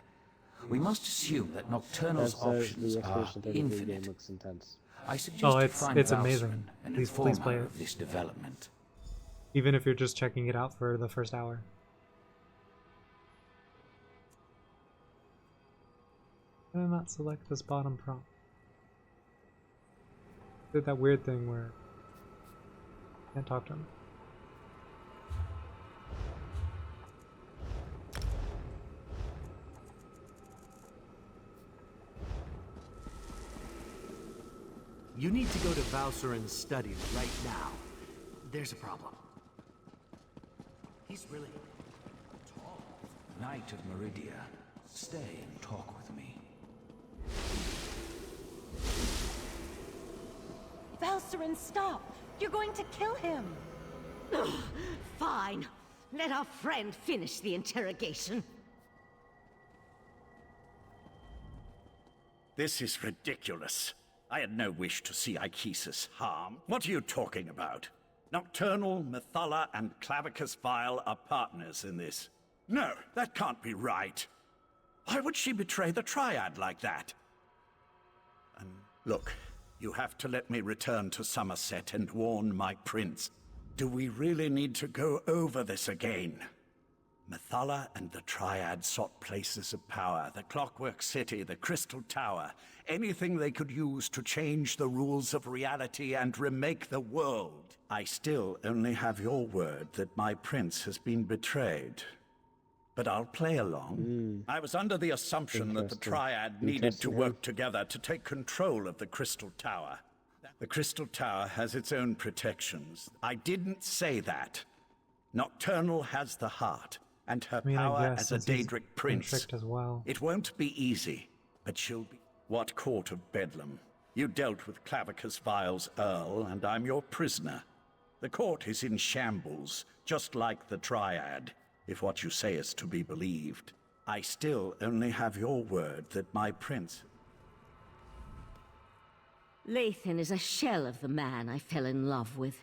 Speaker 19: We must assume that Nocturnal's options are infinite.
Speaker 8: Looks intense.
Speaker 19: I suggest
Speaker 6: Oh,
Speaker 19: you
Speaker 6: it's
Speaker 19: find
Speaker 6: amazing.
Speaker 19: Valsman and
Speaker 6: Please
Speaker 19: inform
Speaker 6: play
Speaker 19: her
Speaker 6: it.
Speaker 19: of this development.
Speaker 6: Even if you're just checking it out for the first hour. Why did I not select this bottom prompt? Did that weird thing where I can't talk to him.
Speaker 9: You need to go to Valserin's study right now. There's a problem. He's really tall.
Speaker 19: Knight of Meridia, stay and talk with me.
Speaker 10: Valserin, stop! You're going to kill him!
Speaker 5: Ugh, fine. Let our friend finish the interrogation.
Speaker 11: This is ridiculous. I had no wish to see Ichesis harm. What are you talking about? Nocturnal, Methala, and Clavicus Vile are partners in this. No, that can't be right. Why would she betray the Triad like that? And look, you have to let me return to Summerset and warn my prince. Do we really need to go over this again? Methala and the Triad sought places of power, the Clockwork City, the Crystal Tower, anything they could use to change the rules of reality and remake the world. I still only have your word that my prince has been betrayed. But I'll play along. I was under the assumption that the Triad needed to work together to take control of the Crystal Tower. The Crystal Tower has its own protections. I didn't say that. Nocturnal has the heart, and her power as a Daedric prince.
Speaker 6: As well.
Speaker 11: It won't be easy, but she'll be... What court of Bedlam? You dealt with Clavicus Vile's Earl, and I'm your prisoner. The court is in shambles, just like the Triad, if what you say is to be believed. I still only have your word that my prince...
Speaker 5: Lathan is a shell of the man I fell in love with.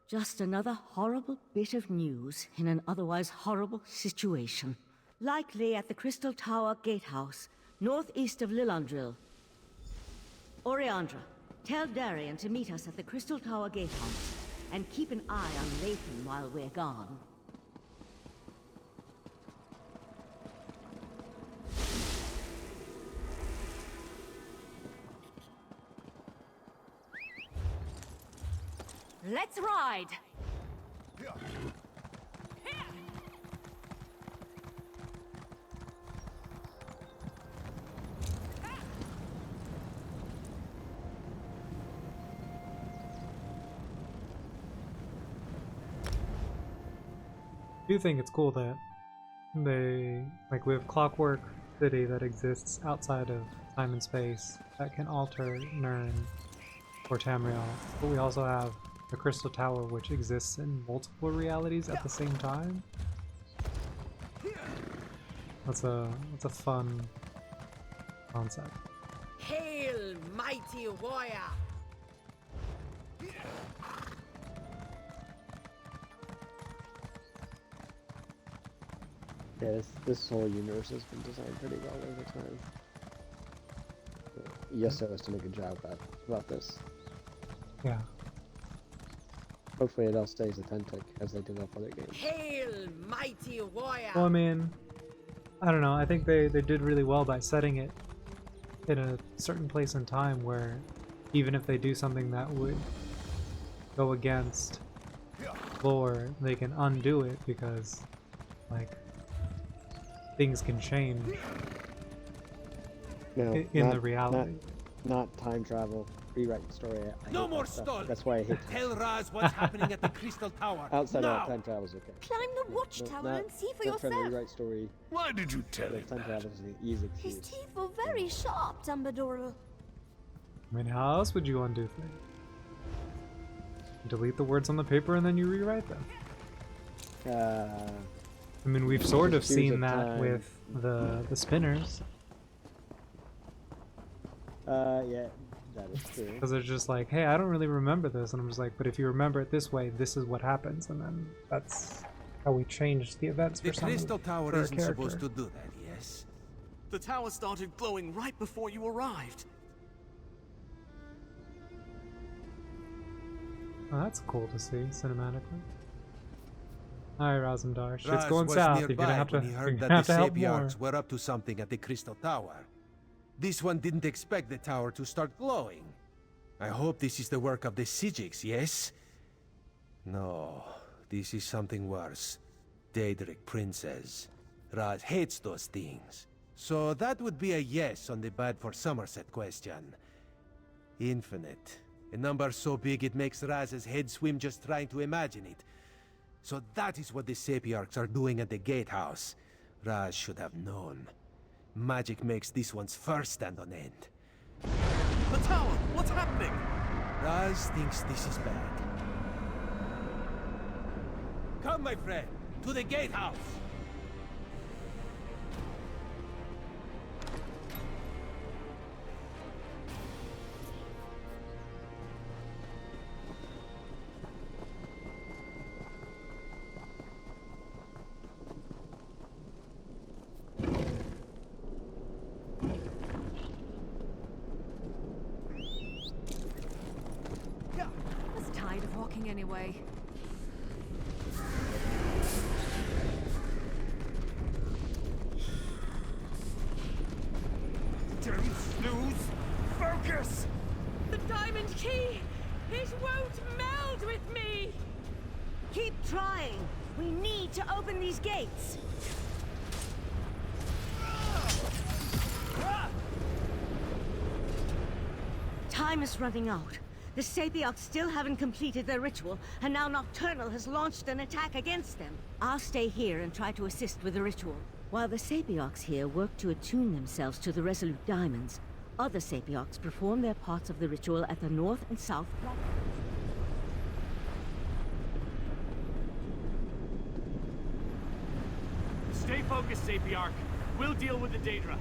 Speaker 5: Just another horrible bit of news in an otherwise horrible situation. Likely at the Crystal Tower Gatehouse, northeast of Lilandril. Oriandra, tell Darian to meet us at the Crystal Tower Gatehouse, and keep an eye on Lathan while we're gone.
Speaker 10: Let's ride!
Speaker 6: I do think it's cool that we have Clockwork City that exists outside of time and space that can alter Nirn or Tamriel, but we also have the Crystal Tower, which exists in multiple realities at the same time. That's a fun concept.
Speaker 15: Hail, mighty warrior!
Speaker 8: Yeah, this whole universe has been designed pretty well over time. Yeso has to make a job about this.
Speaker 6: Yeah.
Speaker 8: Hopefully it all stays authentic as they develop other games.
Speaker 15: Hail, mighty warrior!
Speaker 6: Well, I mean, I don't know. I think they did really well by setting it in a certain place in time where even if they do something that would go against lore, they can undo it because, like, things can change in the reality.
Speaker 8: Not time travel. Rewrite the story.
Speaker 3: No more stalling.
Speaker 8: That's why I hate
Speaker 3: Tell Raz what's happening at the Crystal Tower.
Speaker 8: outside
Speaker 3: now.
Speaker 8: of time travel is okay.
Speaker 5: Climb the watchtower and see for
Speaker 8: Not trying to
Speaker 5: yourself.
Speaker 8: rewrite story.
Speaker 11: Why did you tell him
Speaker 8: Time travel is an easy
Speaker 5: His
Speaker 8: excuse.
Speaker 5: teeth were very sharp, Dumbledore.
Speaker 6: I mean, how else would you undo things? Delete the words on the paper and then you rewrite them. I mean, we've sort of seen that with the spinners.
Speaker 8: Yeah, that is true.
Speaker 6: Because they're just like, hey, I don't really remember this. And I'm just like, but if you remember it this way, this is what happens. And then that's how we changed the events for
Speaker 3: The
Speaker 6: some
Speaker 3: Crystal Tower
Speaker 6: for a
Speaker 3: isn't
Speaker 6: character.
Speaker 3: supposed to do that, yes?
Speaker 1: The tower started glowing right before you arrived.
Speaker 6: Oh, that's cool to see cinematically. Alright, Razumdar, shit's
Speaker 3: Raz
Speaker 6: going
Speaker 3: was
Speaker 6: south. You're
Speaker 3: nearby
Speaker 6: gonna have to,
Speaker 3: when he
Speaker 6: you're
Speaker 3: heard
Speaker 6: gonna
Speaker 3: that
Speaker 6: have
Speaker 3: the
Speaker 6: to help more.
Speaker 3: Sapiarchs were up to something at the Crystal Tower. This one didn't expect the tower to start glowing. I hope this is the work of the Sijiks, yes? No, this is something worse. Daedric princes. Raz hates those things. So that would be a yes on the bad for Summerset question. Infinite. A number so big it makes Raz's head swim just trying to imagine it. So that is what the Sapiarchs are doing at the gatehouse. Raz should have known. Magic makes this one's fur stand on end.
Speaker 1: The tower! What's happening?
Speaker 3: Raz thinks this is bad. Come, my friend, to the gatehouse!
Speaker 2: I was tired of walking anyway.
Speaker 16: Don't snooze! Focus!
Speaker 5: The diamond key! It won't meld with me! Keep trying. We need to open these gates. Time is running out. The Sapiarchs still haven't completed their ritual, and now Nocturnal has launched an attack against them. I'll stay here and try to assist with the ritual. While the Sapiarchs here work to attune themselves to the Resolute Diamonds, other Sapiarchs perform their parts of the ritual at the north and south platforms.
Speaker 9: Stay focused, Sapiarch. We'll deal with the Daedra.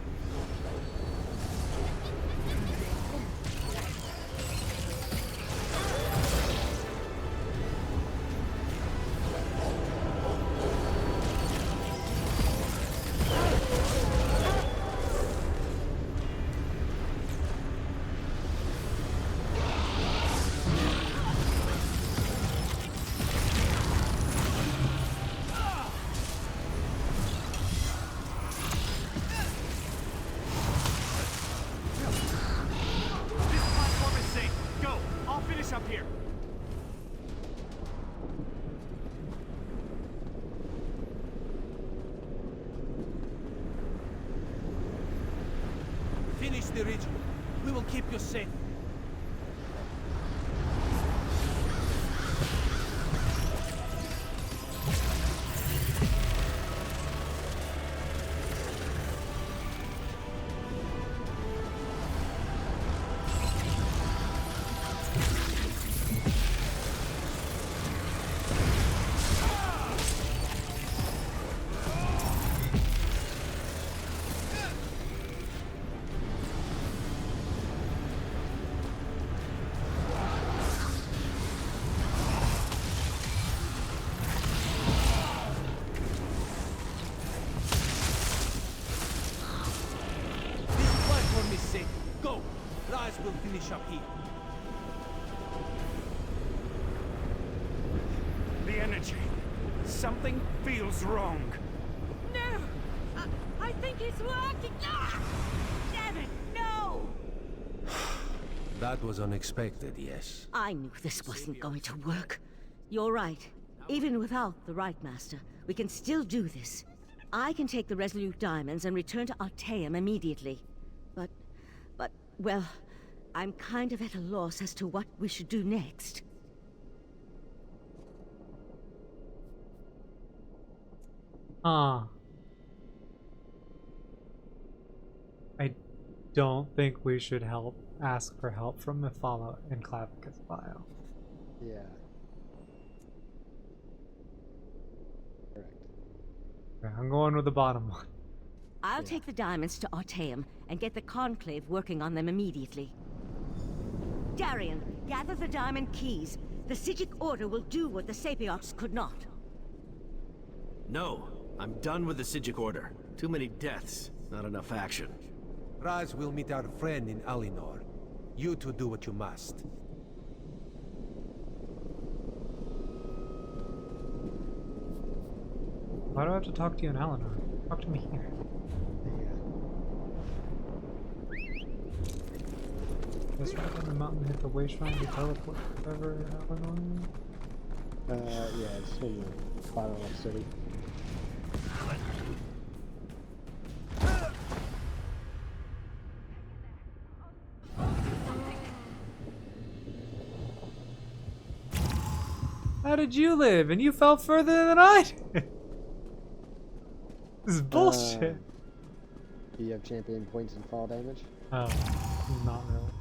Speaker 9: Up here.
Speaker 3: Finish the ritual. We will keep you safe. Go! Raz will finish up here.
Speaker 16: The energy. Something feels wrong.
Speaker 5: No! I think it's working! Ah! Damn it, no!
Speaker 3: That was unexpected, yes.
Speaker 5: I knew this wasn't going to work. You're right. Even without the Right Master, we can still do this. I can take the Resolute Diamonds and return to Artaeum immediately. But, well, I'm kind of at a loss as to what we should do next.
Speaker 6: I don't think we should ask for help from Mephala and Clavicus Bio.
Speaker 8: Yeah. Correct.
Speaker 6: Okay, I'm going with the bottom one.
Speaker 5: I'll take the diamonds to Artaeum and get the Conclave working on them immediately. Darian, gather the diamond keys. The Psijic Order will do what the Sapiox could not.
Speaker 9: No, I'm done with the Psijic Order. Too many deaths, not enough action.
Speaker 3: Raz will meet our friend in Alinor. You two do what you must.
Speaker 6: Why do I have to talk to you in Alinor? Talk to me here. Just right down the mountain, hit the way shrine to teleport wherever Alinor is?
Speaker 8: Yeah, it's in the bottom of the city.
Speaker 6: How did you live? And you fell further than I did. This is bullshit.
Speaker 8: Do you have champion points and fall damage?
Speaker 6: Oh, not really.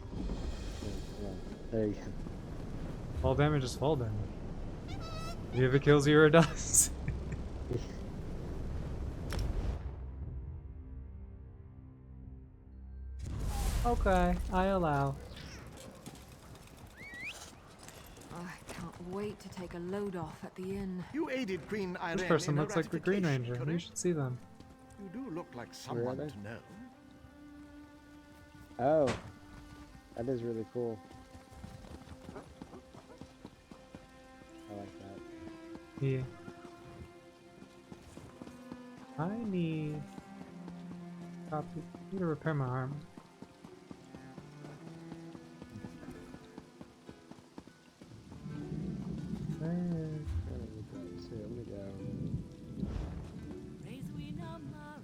Speaker 8: Yeah, there you go.
Speaker 6: Fall damage is fall damage. If it kills you or it does. Okay, I allow.
Speaker 12: I can't wait to take a load off at the inn.
Speaker 20: You aided Queen Irene.
Speaker 6: This person
Speaker 20: in her
Speaker 6: looks like the Green Ranger.
Speaker 20: ratification,
Speaker 6: You should see them.
Speaker 20: You do look like
Speaker 8: Where are
Speaker 20: someone
Speaker 8: they?
Speaker 20: to know.
Speaker 8: Oh, that is really cool. I like that.
Speaker 6: Yeah. I need to repair my armor.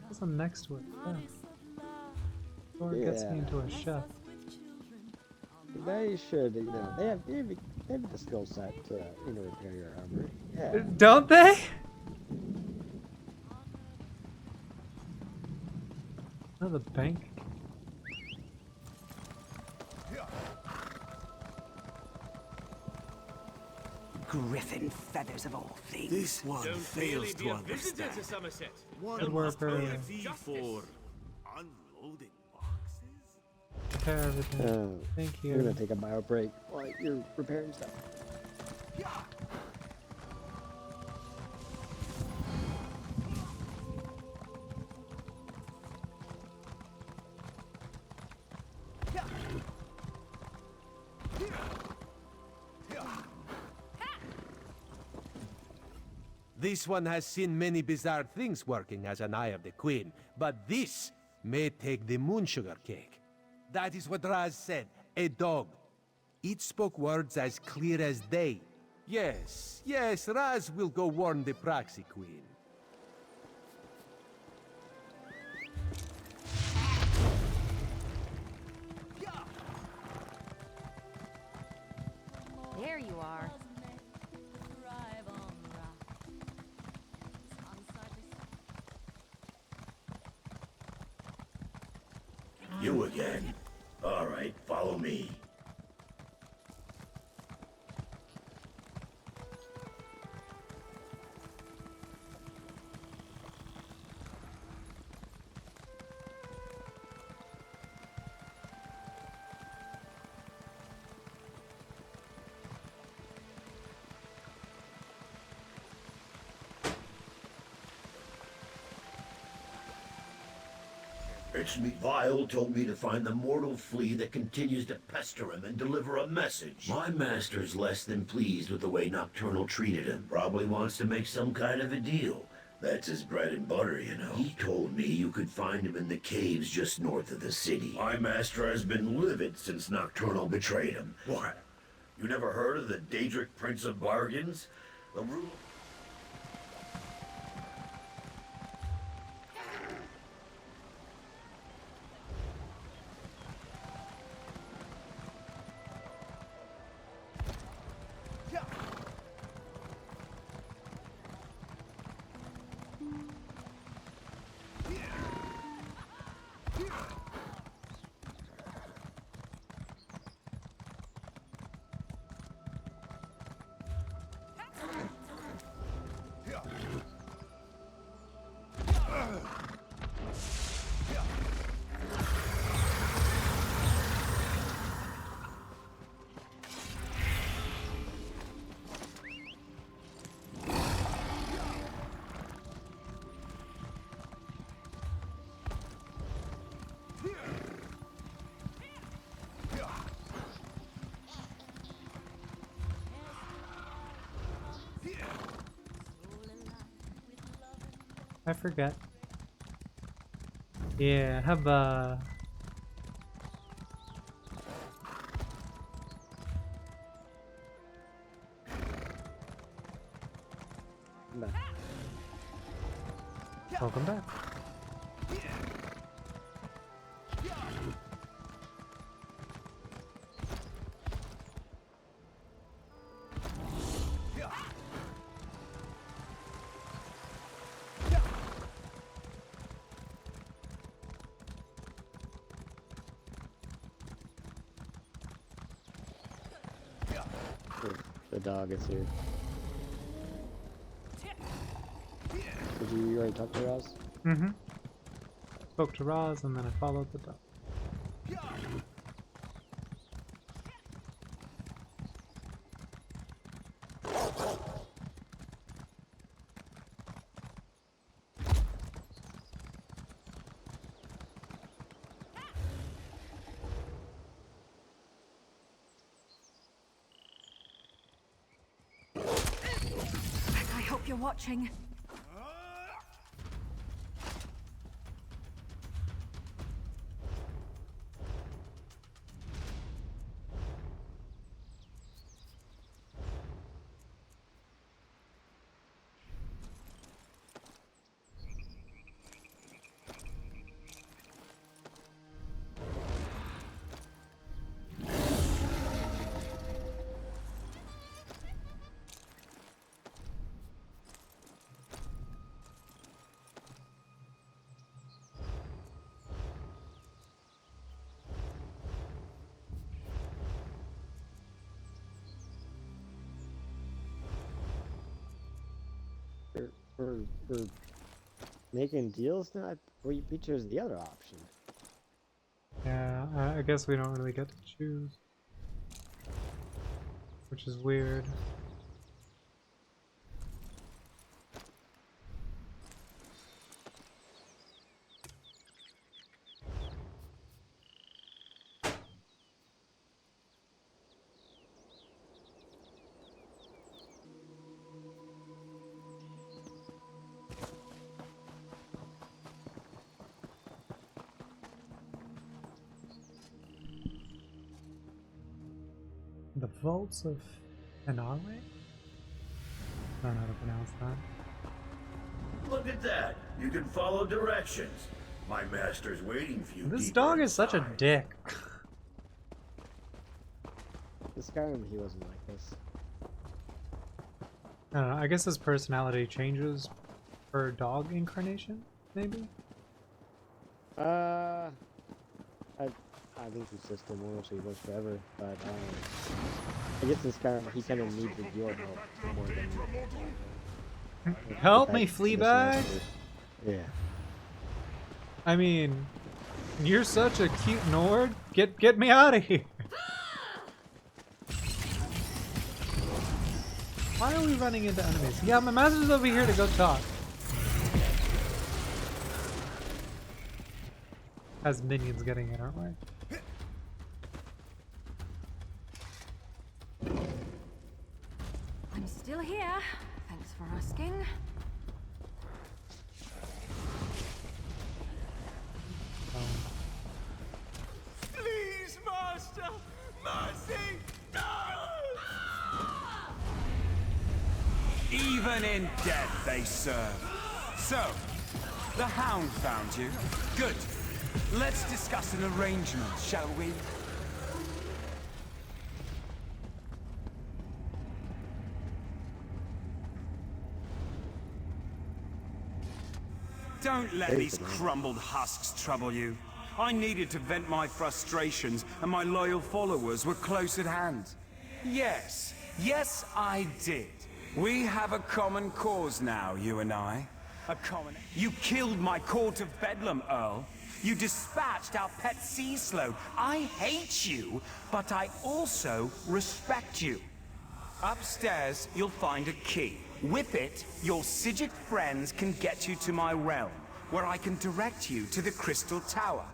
Speaker 6: What's on next to it? Oh. Or it gets me into a chef.
Speaker 8: They should, you know, they have the skill set to, you know, repair your armor. Yeah.
Speaker 6: Don't they? Oh, the bank.
Speaker 18: Griffin feathers of all things.
Speaker 1: This one
Speaker 9: Don't
Speaker 1: fails
Speaker 9: really
Speaker 1: to
Speaker 9: be a visitor
Speaker 1: understand.
Speaker 9: to Summerset.
Speaker 1: One
Speaker 6: Good
Speaker 1: must
Speaker 6: worker.
Speaker 1: pay a fee for unloading boxes.
Speaker 6: Repair everything. Thank you.
Speaker 8: I'm gonna take a bio break while you're repairing stuff.
Speaker 3: This one has seen many bizarre things working as an Eye of the Queen, but this may take the moon sugar cake. That is what Raz said, a dog. It spoke words as clear as day. Yes, Raz will go warn the proxy queen.
Speaker 10: There you are.
Speaker 11: You again? All right, follow me. Vile told me to find the mortal flea that continues to pester him and deliver a message. My master's less than pleased with the way Nocturnal treated him. Probably wants to make some kind of a deal.
Speaker 21: That's his bread and butter, you know. He told me you could find him in the caves just north of the city. My master has been livid since Nocturnal betrayed him. What? You never heard of the Daedric Prince of Bargains? The rule...
Speaker 6: I forget. Yeah, have welcome back.
Speaker 8: The dog is here. Did you already talk to Roz?
Speaker 6: Mm-hmm. Spoke to Roz and then I followed the dog.
Speaker 10: I hope you're watching.
Speaker 8: We're making deals now? We chose the other option.
Speaker 6: Yeah, I guess we don't really get to choose. Which is weird. The Vaults of Anare? I don't know how to pronounce that.
Speaker 21: Look at that! You can follow directions. My master's waiting for you.
Speaker 6: This dog is such a dick.
Speaker 8: This guy, he wasn't like this.
Speaker 6: I don't know, I guess his personality changes per dog incarnation, maybe?
Speaker 8: I think he's just immortal, so he lives forever. But I guess this guy, he kind of needs your help more than.
Speaker 6: Help me, Fleabag!
Speaker 8: Yeah.
Speaker 6: I mean, you're such a cute Nord. Get me out of here. Why are we running into enemies? Yeah, my master's over here to go talk. As minions getting in, aren't we?
Speaker 10: I'm still here. Thanks for asking.
Speaker 16: Even in death they serve. So, the Hound found you. Good. Let's discuss an arrangement, shall we? Don't let these crumbled husks trouble you. I needed to vent my frustrations, and my loyal followers were close at hand. Yes, I did. We have a common cause now, you and I. You killed my court of Bedlam, Earl. You dispatched our pet sea sloth. I hate you, but I also respect you. Upstairs, you'll find a key. With it, your Psijic friends can get you to my realm, where I can direct you to the Crystal Tower.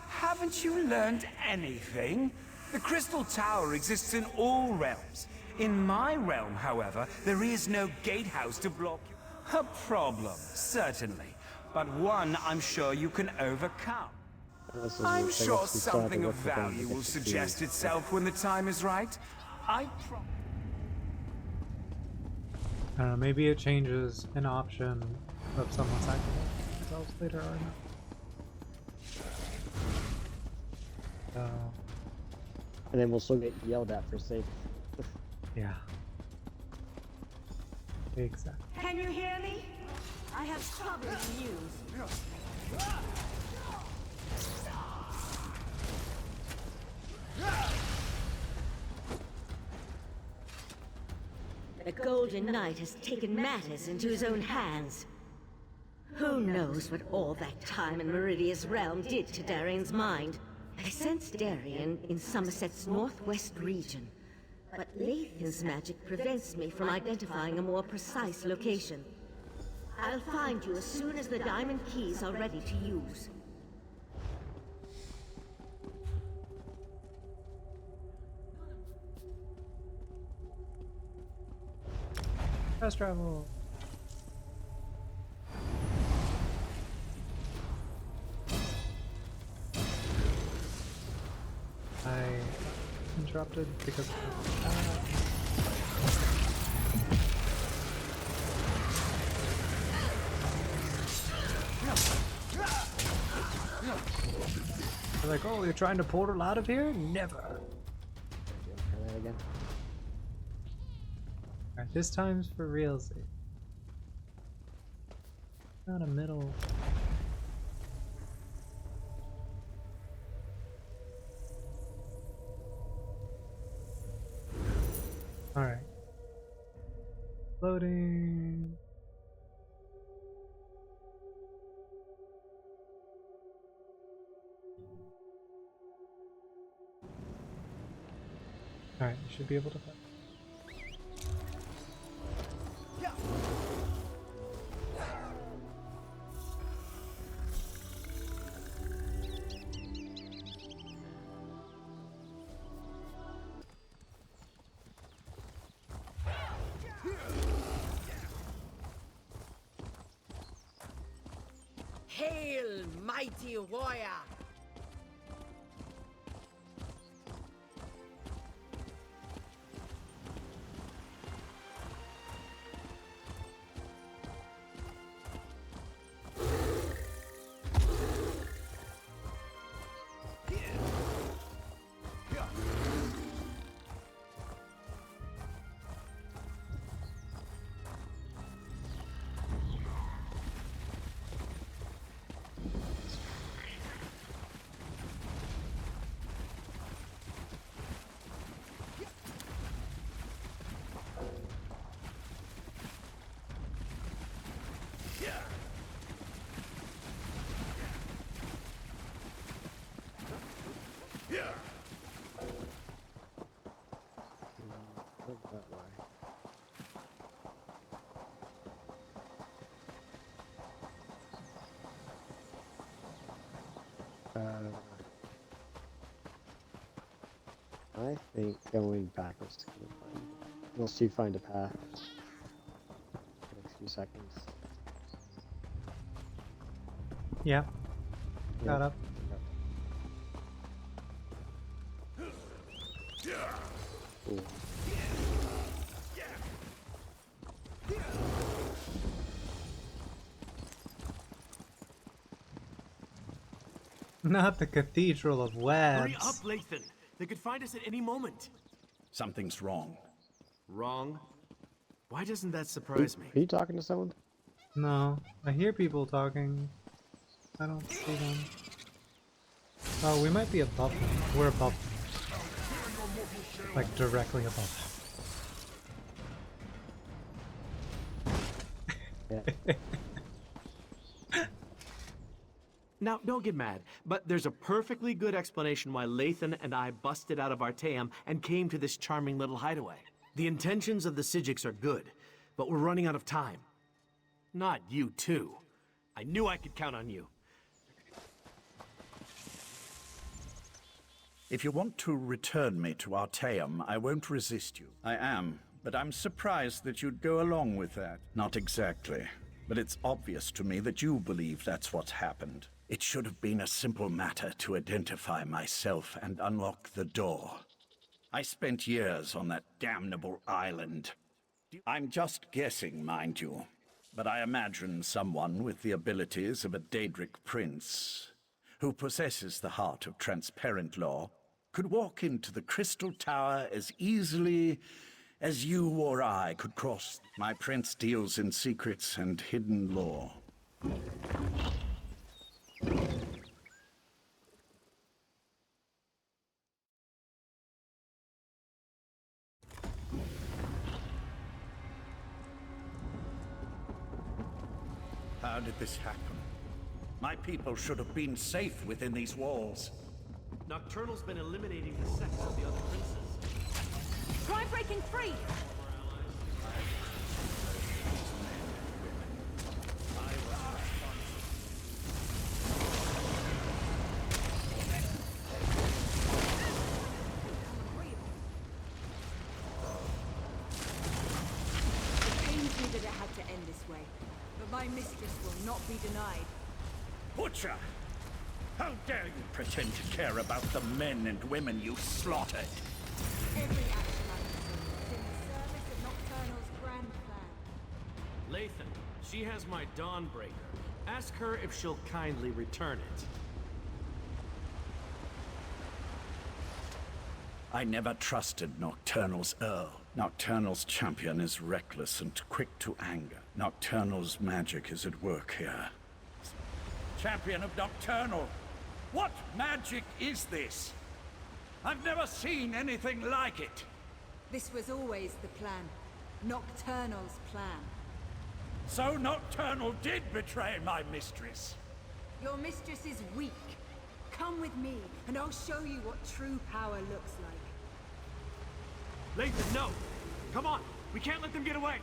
Speaker 16: Haven't you learned anything? The Crystal Tower exists in all realms. In my realm, however, there is no gatehouse to block you. A problem, certainly, but one I'm sure you can overcome. I'm sure something of value will suggest itself when the time is right. I promise.
Speaker 6: I don't know, maybe it changes an option of someone's activating themselves later or not.
Speaker 8: And then we'll still get yelled at for safe.
Speaker 6: Yeah. Exactly.
Speaker 5: Can you hear me? I have troubling news. The Golden Knight has taken matters into his own hands. Who knows what all that time in Meridia's realm did to Darian's mind? I sense Darian in Summerset's northwest region, but Lathan's magic prevents me from identifying a more precise location. I'll find you as soon as the diamond keys are ready to use.
Speaker 6: Fast travel. I interrupted because they're like, oh, you're trying to portal out of here? Never.
Speaker 8: Try that again.
Speaker 6: Alright, this time's for realsy. Not a middle. Alright. Loading. Alright, you should be able to find.
Speaker 15: Hail, mighty warrior!
Speaker 8: I think going backwards is gonna be fine. Unless you find a path. Next few seconds.
Speaker 6: Yeah. Got up.
Speaker 8: Cool.
Speaker 6: Not the Cathedral of
Speaker 9: Hurry
Speaker 6: Webs.
Speaker 9: up, Lathan. They could find us at any moment.
Speaker 11: Something's wrong.
Speaker 9: Wrong? Why doesn't that surprise me?
Speaker 8: Are you talking to someone?
Speaker 6: No, I hear people talking. I don't see them. Oh, we might be above them. We're above them. Like directly above
Speaker 8: Yeah.
Speaker 9: Now, don't get mad, but there's a perfectly good explanation why Lathan and I busted out of Artaeum and came to this charming little hideaway. The intentions of the Psijics are good, but we're running out of time. Not you, too. I knew I could count on you.
Speaker 11: If you want to return me to Artaeum, I won't resist you. I am, but I'm surprised that you'd go along with that. Not exactly, but it's obvious to me that you believe that's what's happened. It should have been a simple matter to identify myself and unlock the door. I spent years on that damnable island. I'm just guessing, mind you, but I imagine someone with the abilities of a Daedric prince, who possesses the heart of transparent law, could walk into the Crystal Tower as easily as you or I could cross. My prince deals in secrets and hidden law. How did this happen? My people should have been safe within these walls.
Speaker 9: Nocturnal's been eliminating the sex of the other princes.
Speaker 10: Try breaking free!
Speaker 13: It pains me that it had to end this way, but my mistress will not be denied.
Speaker 11: Butcher! How dare you pretend to care about the men and women you slaughtered?
Speaker 13: Every action I perform is in the service of Nocturnal's grand plan.
Speaker 9: Lathan, she has my Dawnbreaker. Ask her if she'll kindly return it.
Speaker 11: I never trusted Nocturnal's Earl. Nocturnal's champion is reckless and quick to anger. Nocturnal's magic is at work here. Champion of Nocturnal! What magic is this? I've never seen anything like it!
Speaker 13: This was always the plan. Nocturnal's plan.
Speaker 11: So Nocturnal did betray my mistress!
Speaker 13: Your mistress is weak. Come with me, and I'll show you what true power looks like.
Speaker 9: Lathan, no! Come on! We can't let them get away!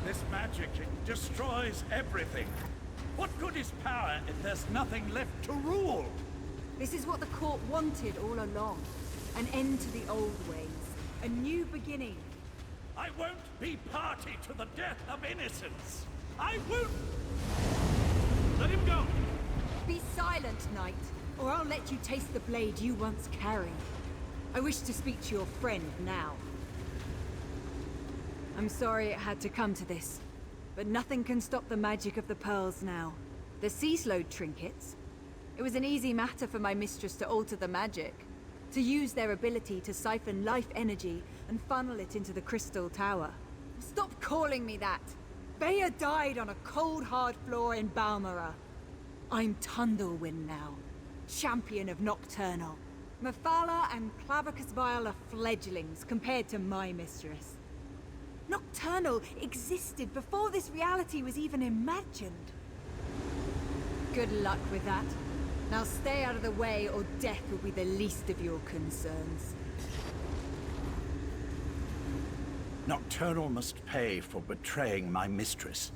Speaker 11: This magic, it destroys everything. What good is power if there's nothing left to rule?
Speaker 13: This is what the court wanted all along. An end to the old ways. A new beginning.
Speaker 11: I won't be party to the death of innocents. I won't...
Speaker 9: Let him go!
Speaker 13: Be silent, knight, or I'll let you taste the blade you once carried. I wish to speak to your friend now. I'm sorry it had to come to this, but nothing can stop the magic of the pearls now. The sea-slowed trinkets. It was an easy matter for my mistress to alter the magic, to use their ability to siphon life energy and funnel it into the Crystal Tower. Stop calling me that! Bea died on a cold, hard floor in Balmora. I'm Tundlewind now, champion of Nocturnal. Mephala and Clavicus Vile are fledglings compared to my mistress. Nocturnal existed before this reality was even imagined. Good luck with that. Now stay out of the way or death will be the least of your concerns.
Speaker 11: Nocturnal must pay for betraying my mistress.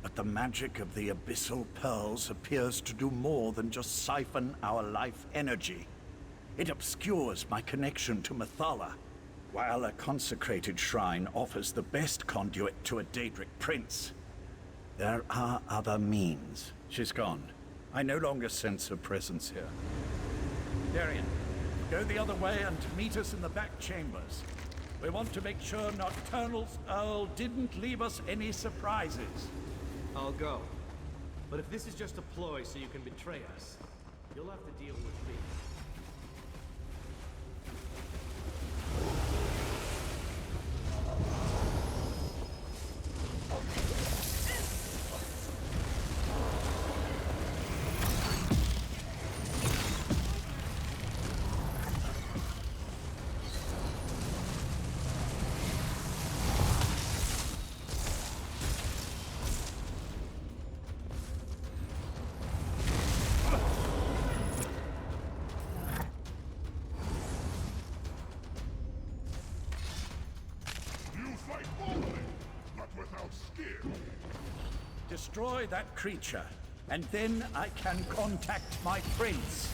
Speaker 11: But the magic of the Abyssal Pearls appears to do more than just siphon our life energy. It obscures my connection to Mephala, while a consecrated shrine offers the best conduit to a Daedric prince. There are other means. She's gone. I no longer sense her presence here. Darian, go the other way and meet us in the back chambers. We want to make sure Nocturnal's Earl didn't leave us any surprises.
Speaker 9: I'll go. But if this is just a ploy so you can betray us, you'll have to deal with me.
Speaker 11: Destroy that creature, and then I can contact my prince.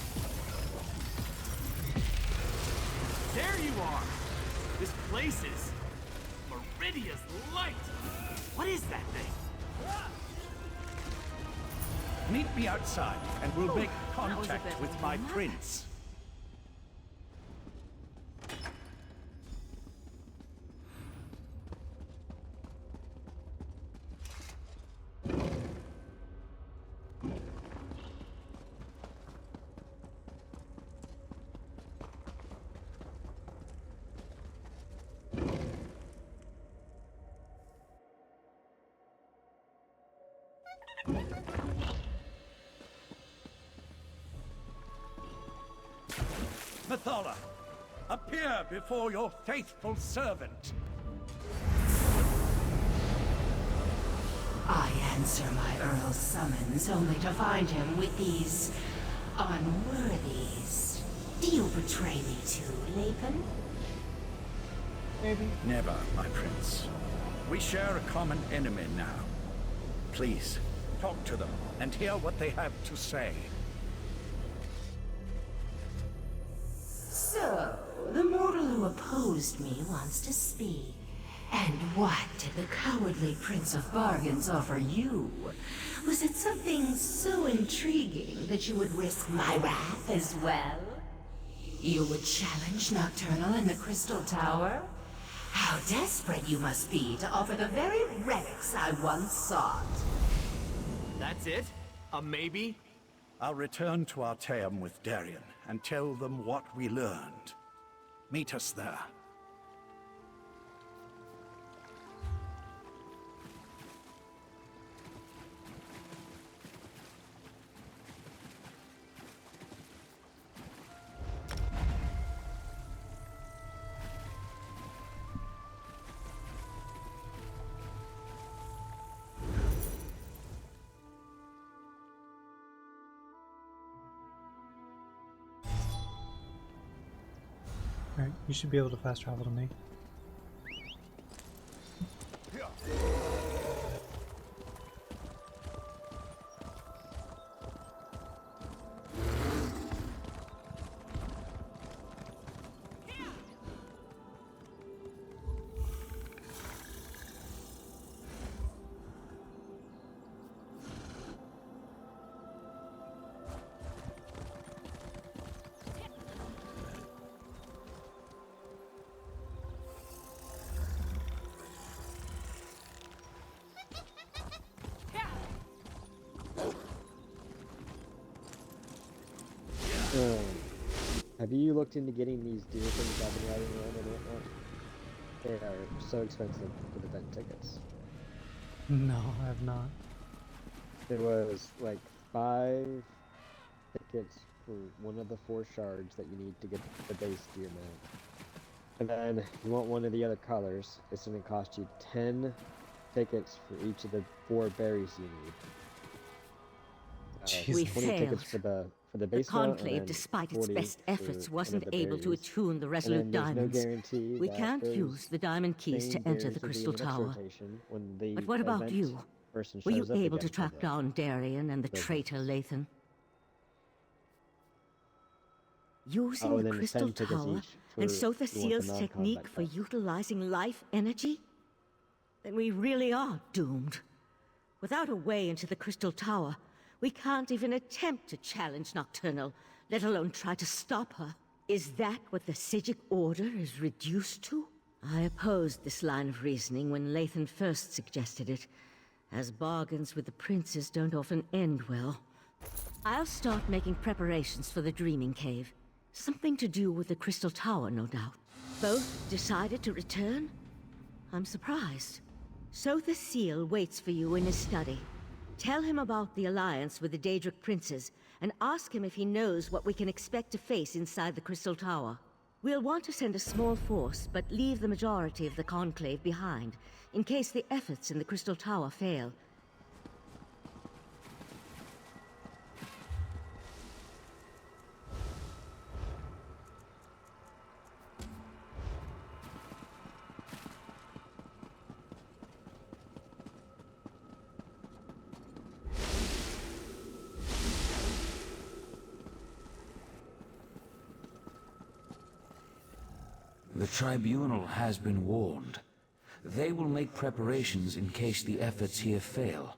Speaker 9: There you are! This place is Meridia's light! What is that thing?
Speaker 11: Meet me outside, and we'll make contact with my prince. Mephala, appear before your faithful servant.
Speaker 17: I answer my Earl's summons only to find him with these unworthies. Do you betray me too, Lathan?
Speaker 6: Maybe.
Speaker 11: Never, my prince. We share a common enemy now. Please, talk to them and hear what they have to say.
Speaker 17: So, the mortal who opposed me wants to speak. And what did the cowardly Prince of Bargains offer you? Was it something so intriguing that you would risk my wrath as well? You would challenge Nocturnal in the Crystal Tower? How desperate you must be to offer the very relics I once sought.
Speaker 9: That's it? A maybe?
Speaker 11: I'll return to Artaeum with Darian and tell them what we learned. Meet us there.
Speaker 6: Alright, you should be able to fast travel to me.
Speaker 8: Have you looked into getting these deer things I've been riding around and whatnot? They are so expensive for event tickets.
Speaker 6: No, I have not.
Speaker 8: It was like 5 tickets for one of the 4 shards that you need to get the base to your mount. And then you want one of the other colors. It's going to cost you 10 tickets for each of the 4 berries you need.
Speaker 5: We
Speaker 8: 20
Speaker 5: failed.
Speaker 8: tickets for the
Speaker 5: The
Speaker 8: base mount, and
Speaker 5: Conclave,
Speaker 8: then
Speaker 5: despite its
Speaker 8: 40
Speaker 5: best efforts,
Speaker 8: for
Speaker 5: wasn't
Speaker 8: one of the
Speaker 5: able to
Speaker 8: berries.
Speaker 5: attune the
Speaker 8: And
Speaker 5: Resolute
Speaker 8: then there's
Speaker 5: Diamonds.
Speaker 8: no guarantee
Speaker 5: We
Speaker 8: that
Speaker 5: can't
Speaker 8: those
Speaker 5: use the diamond keys to
Speaker 8: same
Speaker 5: enter the
Speaker 8: berries will be in
Speaker 5: Crystal
Speaker 8: the next
Speaker 5: Tower.
Speaker 8: rotation when the
Speaker 5: But what about
Speaker 8: event
Speaker 5: you?
Speaker 8: person
Speaker 5: Were you
Speaker 8: shows up
Speaker 5: able to
Speaker 8: again for
Speaker 5: track
Speaker 8: the-
Speaker 5: down Darien and the
Speaker 8: the
Speaker 5: traitor Lathan? Using
Speaker 8: Oh,
Speaker 5: the
Speaker 8: and then it's
Speaker 5: Crystal
Speaker 8: 10 tickets
Speaker 5: Tower
Speaker 8: each
Speaker 5: and
Speaker 8: for
Speaker 5: Sotha
Speaker 8: if you want the
Speaker 5: Seal's
Speaker 8: non-combat
Speaker 5: technique for
Speaker 8: quest.
Speaker 5: utilizing life energy? Then we really are doomed. Without a way into the Crystal Tower, we can't even attempt to challenge Nocturnal, let alone try to stop her. Is that what the Sijic Order is reduced to? I opposed this line of reasoning when Lathan first suggested it, as bargains with the princes don't often end well. I'll start making preparations for the Dreaming Cave. Something to do with the Crystal Tower, no doubt. Both decided to return? I'm surprised. Sotha Seal waits for you in his study. Tell him about the alliance with the Daedric princes, and ask him if he knows what we can expect to face inside the Crystal Tower. We'll want to send a small force, but leave the majority of the Conclave behind, in case the efforts in the Crystal Tower fail.
Speaker 19: The Tribunal has been warned. They will make preparations in case the efforts here fail.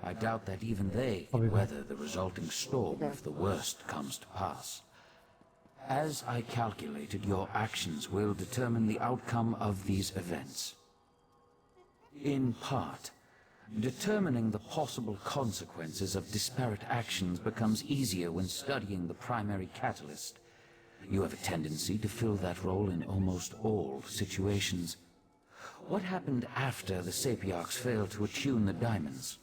Speaker 19: I doubt that even they can weather the resulting storm if the worst comes to pass. As I calculated, your actions will determine the outcome of these events. In part, determining the possible consequences of disparate actions becomes easier when studying the primary catalyst. You have a tendency to fill that role in almost all situations. What happened after the Sapiarchs failed to attune the diamonds?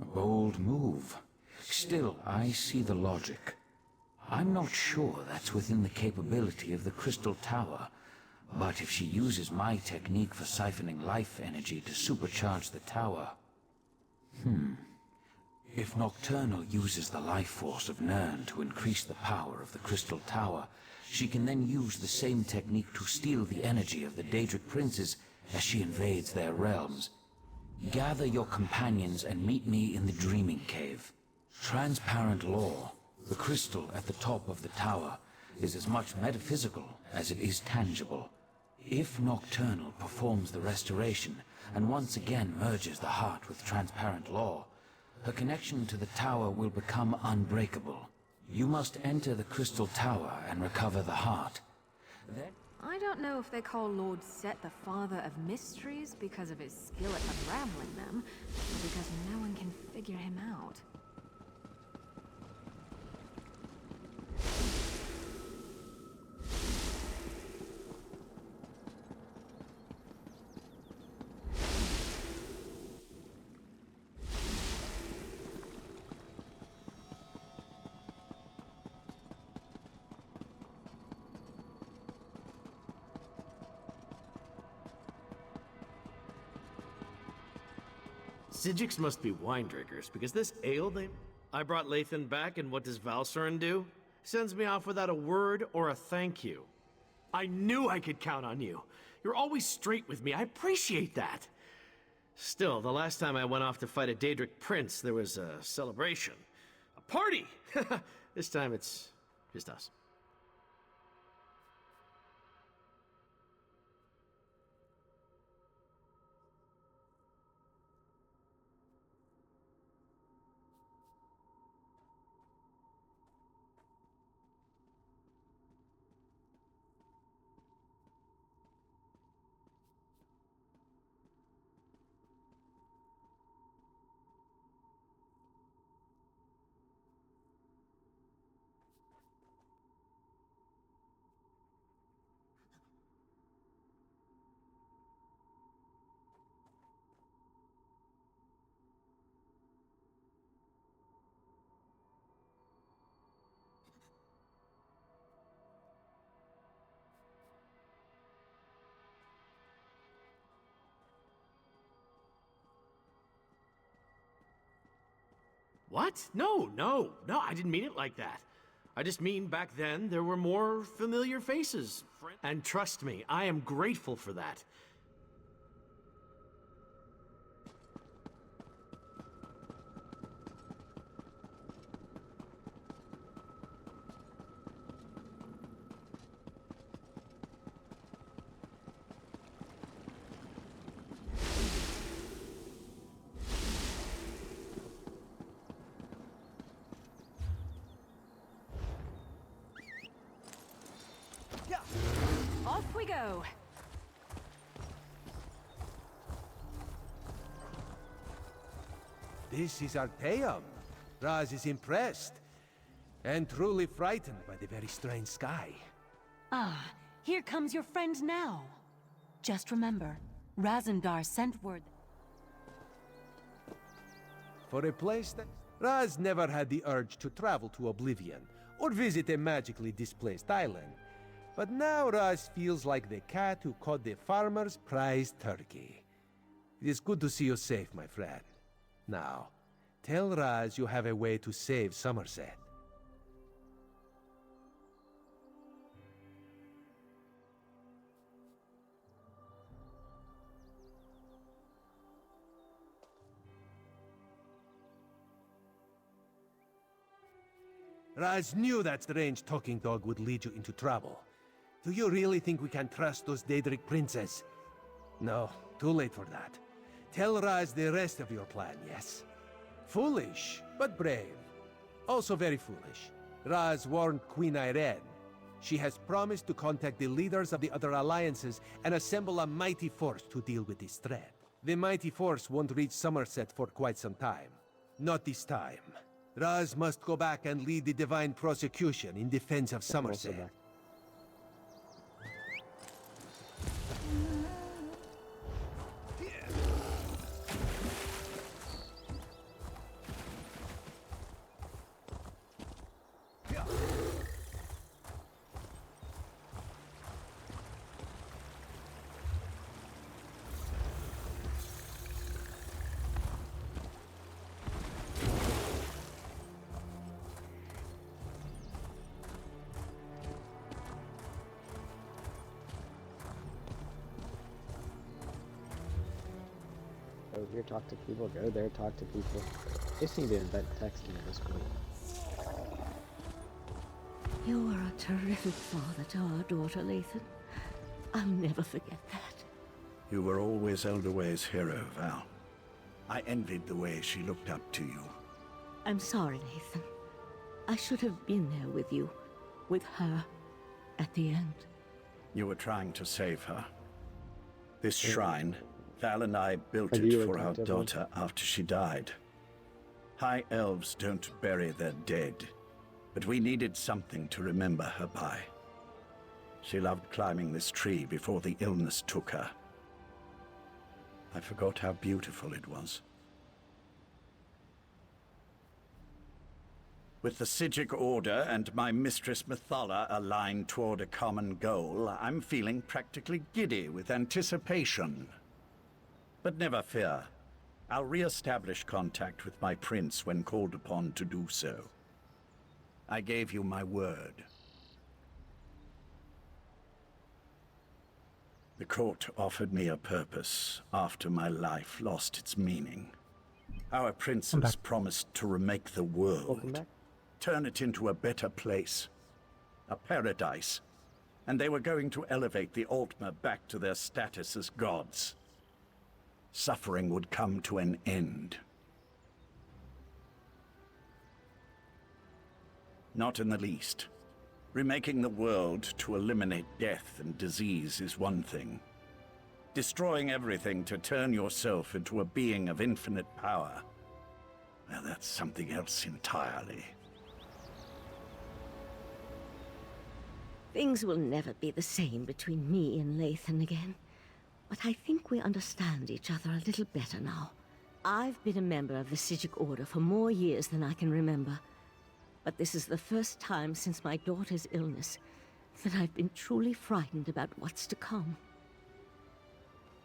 Speaker 19: A bold move. Still, I see the logic. I'm not sure that's within the capability of the Crystal Tower, but if she uses my technique for siphoning life energy to supercharge the tower... If Nocturnal uses the life force of Nirn to increase the power of the Crystal Tower, she can then use the same technique to steal the energy of the Daedric princes as she invades their realms. Gather your companions and meet me in the Dreaming Cave. Transparent law, the crystal at the top of the tower, is as much metaphysical as it is tangible. If Nocturnal performs the restoration and once again merges the heart with transparent law, her connection to the tower will become unbreakable. You must enter the Crystal Tower and recover the heart. Then...
Speaker 2: I don't know if they call Lord Set the Father of Mysteries because of his skill at unraveling them, or because no one can figure him out.
Speaker 9: Sijics must be wine drinkers, because this ale I brought Lathan back, and what does Valsuren do? Sends me off without a word or a thank you. I knew I could count on you. You're always straight with me. I appreciate that. Still, the last time I went off to fight a Daedric prince, there was a celebration. A party! This time it's just us. What? No, I didn't mean it like that. I just mean back then there were more familiar faces. And trust me, I am grateful for that.
Speaker 2: Off we go.
Speaker 3: This is Arteum. Raz is impressed and truly frightened by the very strange sky.
Speaker 10: Ah, here comes your friend now. Just remember, Razandar sent word.
Speaker 3: For a place that Raz never had the urge to travel to Oblivion or visit a magically displaced island. But now Raz feels like the cat who caught the farmer's prized turkey. It is good to see you safe, my friend. Now, tell Raz you have a way to save Summerset. Raz knew that strange talking dog would lead you into trouble. Do you really think we can trust those Daedric princes? No, too late for that. Tell Raz the rest of your plan, yes? Foolish, but brave. Also very foolish. Raz warned Queen Irene. She has promised to contact the leaders of the other alliances and assemble a mighty force to deal with this threat. The mighty force won't reach Summerset for quite some time. Not this time. Raz must go back and lead the divine prosecution in defense of Summerset.
Speaker 8: Go here, talk to people. Go there, talk to people. They seem to invent texting at this point.
Speaker 5: You are a terrific father to our daughter, Lathan. I'll never forget that.
Speaker 11: You were always Elderway's hero, Val. I envied the way she looked up to you.
Speaker 5: I'm sorry, Lathan. I should have been there with you, with her, at the end.
Speaker 11: You were trying to save her. This shrine, Val and I built it for our daughter after she died. High elves don't bury their dead, but we needed something to remember her by. She loved climbing this tree before the illness took her. I forgot how beautiful it was. With the Psijic Order and my mistress Methala aligned toward a common goal, I'm feeling practically giddy with anticipation. But never fear. I'll re-establish contact with my prince when called upon to do so. I gave you my word. The court offered me a purpose after my life lost its meaning. Our princes promised to remake the world, turn it into a better place, a paradise, and they were going to elevate the Altmer back to their status as gods. Suffering would come to an end. Not in the least. Remaking the world to eliminate death and disease is one thing. Destroying everything to turn yourself into a being of infinite power, well, that's something else entirely.
Speaker 5: Things will never be the same between me and Lathan again. But I think we understand each other a little better now. I've been a member of the Psijic Order for more years than I can remember. But this is the first time since my daughter's illness that I've been truly frightened about what's to come.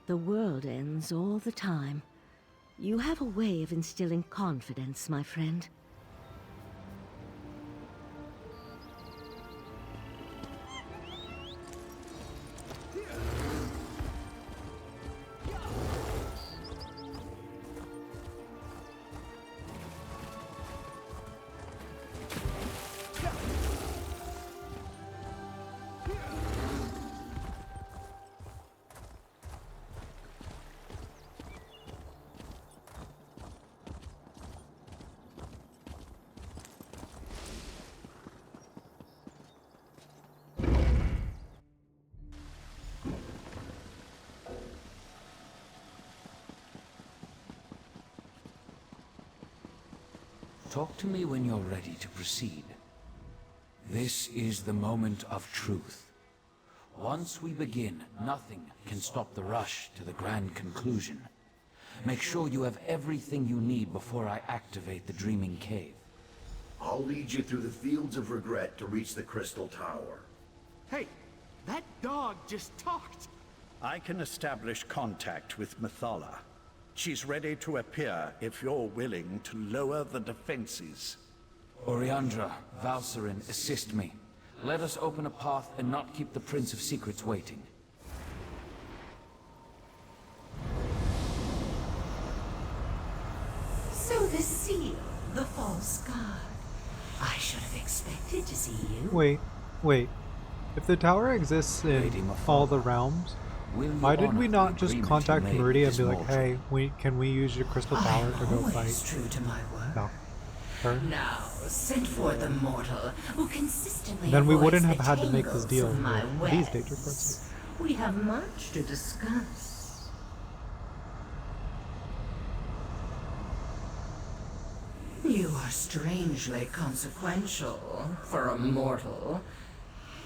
Speaker 5: The world ends all the time. You have a way of instilling confidence, my friend.
Speaker 19: Talk to me when you're ready to proceed. This is the moment of truth. Once we begin, nothing can stop the rush to the grand conclusion. Make sure you have everything you need before I activate the Dreaming Cave.
Speaker 21: I'll lead you through the fields of regret to reach the Crystal Tower.
Speaker 9: Hey, that dog just talked.
Speaker 11: I can establish contact with Methala. She's ready to appear if you're willing to lower the defenses.
Speaker 19: Oriandra, Valserin, assist me. Let us open a path and not keep the Prince of Secrets waiting.
Speaker 17: So the seal, the false god. I should have expected to see you.
Speaker 6: Wait. If the tower exists in all the realms, why did we not just contact Meridia and be like, hey, can we use your crystal tower to go fight?
Speaker 17: True to my word.
Speaker 6: No. Her?
Speaker 17: Now, send forth the mortal who consistently
Speaker 6: Then we
Speaker 17: avoids
Speaker 6: wouldn't have
Speaker 17: the
Speaker 6: had to make this
Speaker 17: tangles
Speaker 6: deal
Speaker 17: of my
Speaker 6: with these
Speaker 17: webs.
Speaker 6: Daedric princes.
Speaker 17: We have much to discuss. You are strangely consequential for a mortal.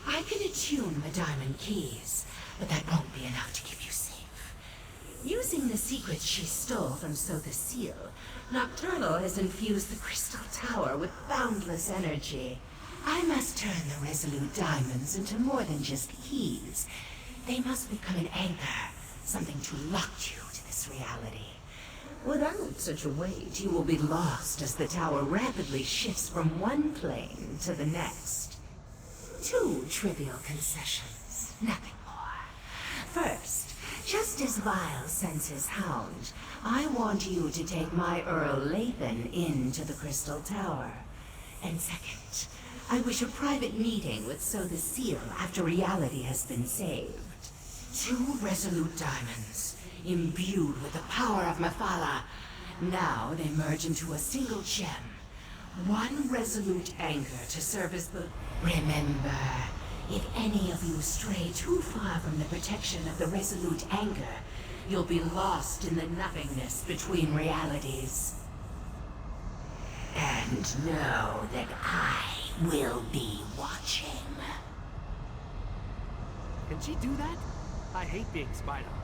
Speaker 17: I can attune the diamond keys, but that won't be enough to keep you safe. Using the secrets she stole from So the Seal, Nocturnal has infused the Crystal Tower with boundless energy. I must turn the Resolute Diamonds into more than just keys. They must become an anchor, something to lock you to this reality. Without such a weight, you will be lost as the tower rapidly shifts from one plane to the next. 2 trivial concessions, nothing more. First, just as Vile sends his hound, I want you to take my Earl Lathan into the Crystal Tower. And second, I wish a private meeting with So the Seal after reality has been saved. 2 resolute diamonds, imbued with the power of Methala. Now they merge into a single gem. 1 resolute anchor to serve as the... Remember, if any of you stray too far from the protection of the resolute anchor, you'll be lost in the nothingness between realities. And know that I will be watching.
Speaker 9: Can she do that? I hate being spied on.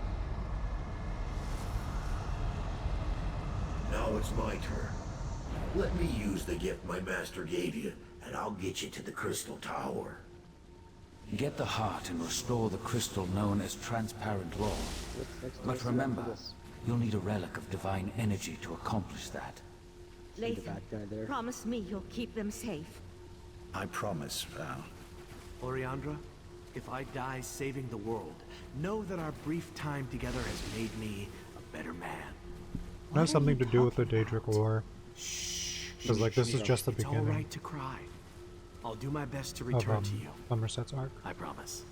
Speaker 21: Now it's my turn. Let me use the gift my master gave you, and I'll get you to the Crystal Tower.
Speaker 19: Get the heart and restore the crystal known as transparent law. But remember, you'll need a relic of divine energy to accomplish that.
Speaker 5: Lathan, promise me you'll keep them safe.
Speaker 11: I promise, Val.
Speaker 9: Oriandra, if I die saving the world, know that our brief time together has made me a better man.
Speaker 6: It has something to do with the Daedric War. Because like this is just the
Speaker 9: It's
Speaker 6: beginning.
Speaker 9: all right to cry. I'll do my best to return to you.
Speaker 6: Summerset's arc.
Speaker 9: I promise.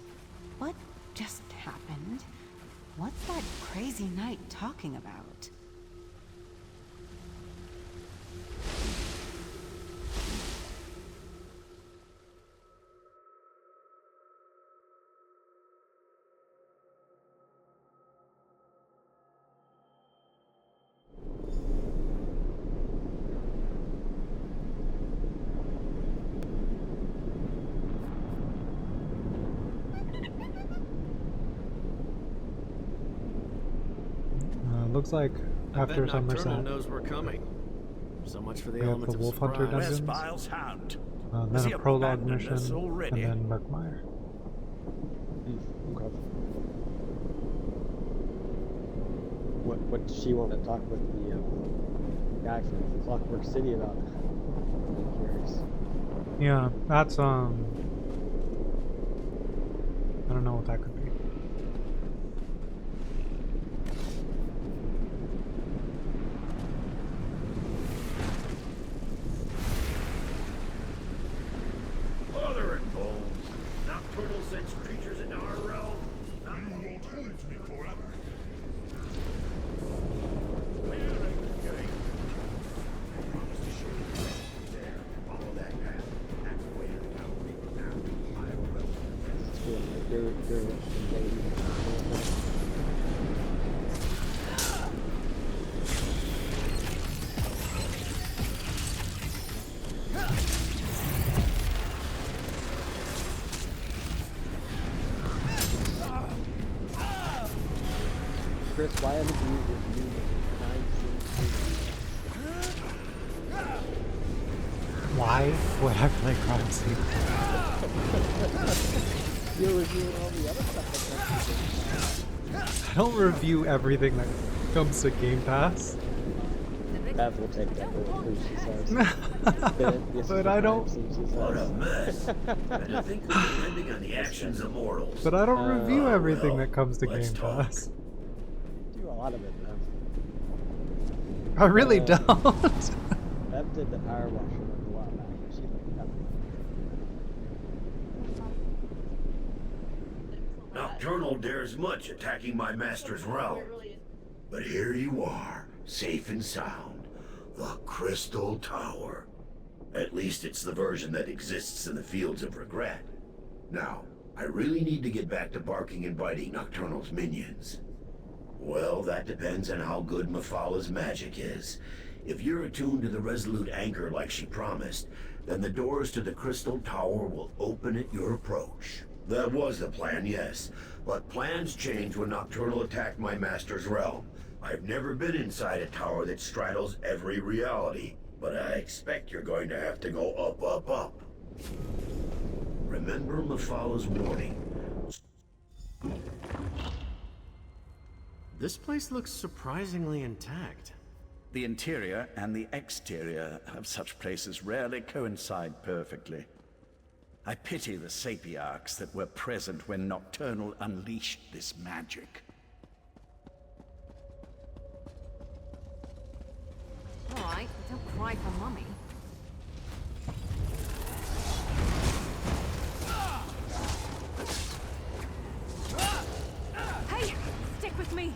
Speaker 10: What just happened? What's that crazy knight talking about?
Speaker 6: Looks like after
Speaker 9: I bet Nocturnal
Speaker 6: Summerset,
Speaker 9: knows we're coming. So much for the
Speaker 6: we have
Speaker 9: elements
Speaker 6: the
Speaker 9: of
Speaker 6: Wolf Hunter
Speaker 9: surprise.
Speaker 6: dungeons,
Speaker 11: Bile's hound?
Speaker 6: then a prologue
Speaker 11: abandoned us
Speaker 6: mission,
Speaker 11: already?
Speaker 6: and then Murkmire.
Speaker 8: Okay. What does she want to talk with the guy from Clockwork City about? I'm curious.
Speaker 6: Yeah, that's I don't know what that could be.
Speaker 21: Mother and bones. Nocturnal sends creatures into our realm.
Speaker 14: You won't hold me forever.
Speaker 21: Where are you going? I promise to show you. There, follow that path. That's the way to the tower. Now, I will.
Speaker 8: It's cool. Like, you're haven't you reviewed
Speaker 6: Why would I play crime scene?
Speaker 8: You're reviewing all the other stuff that comes to
Speaker 6: I don't review everything that comes to Game Pass.
Speaker 8: Bev will take that bullet, she says.
Speaker 6: But I don't.
Speaker 21: What a mess. And to think we're depending on the actions of mortals.
Speaker 6: But I don't review everything that comes to Game Pass.
Speaker 8: Do a lot of it, Bev.
Speaker 6: I really don't.
Speaker 8: Bev did the power washer like a while back, and she like got it.
Speaker 21: Nocturnal dares much attacking my master's realm. But here you are, safe and sound. The Crystal Tower. At least it's the version that exists in the Fields of Regret. Now, I really need to get back to barking and biting Nocturnal's minions. Well, that depends on how good Mephalah's magic is. If you're attuned to the Resolute Anchor like she promised, then the doors to the Crystal Tower will open at your approach. That was the plan, yes. But plans change when Nocturnal attacked my master's realm. I've never been inside a tower that straddles every reality, but I expect you're going to have to go up, up, up. Remember Mephalah's warning.
Speaker 9: This place looks surprisingly intact.
Speaker 11: The interior and the exterior of such places rarely coincide perfectly. I pity the sapiarchs that were present when Nocturnal unleashed this magic.
Speaker 2: Alright, don't cry for mummy. Hey! Stick with me!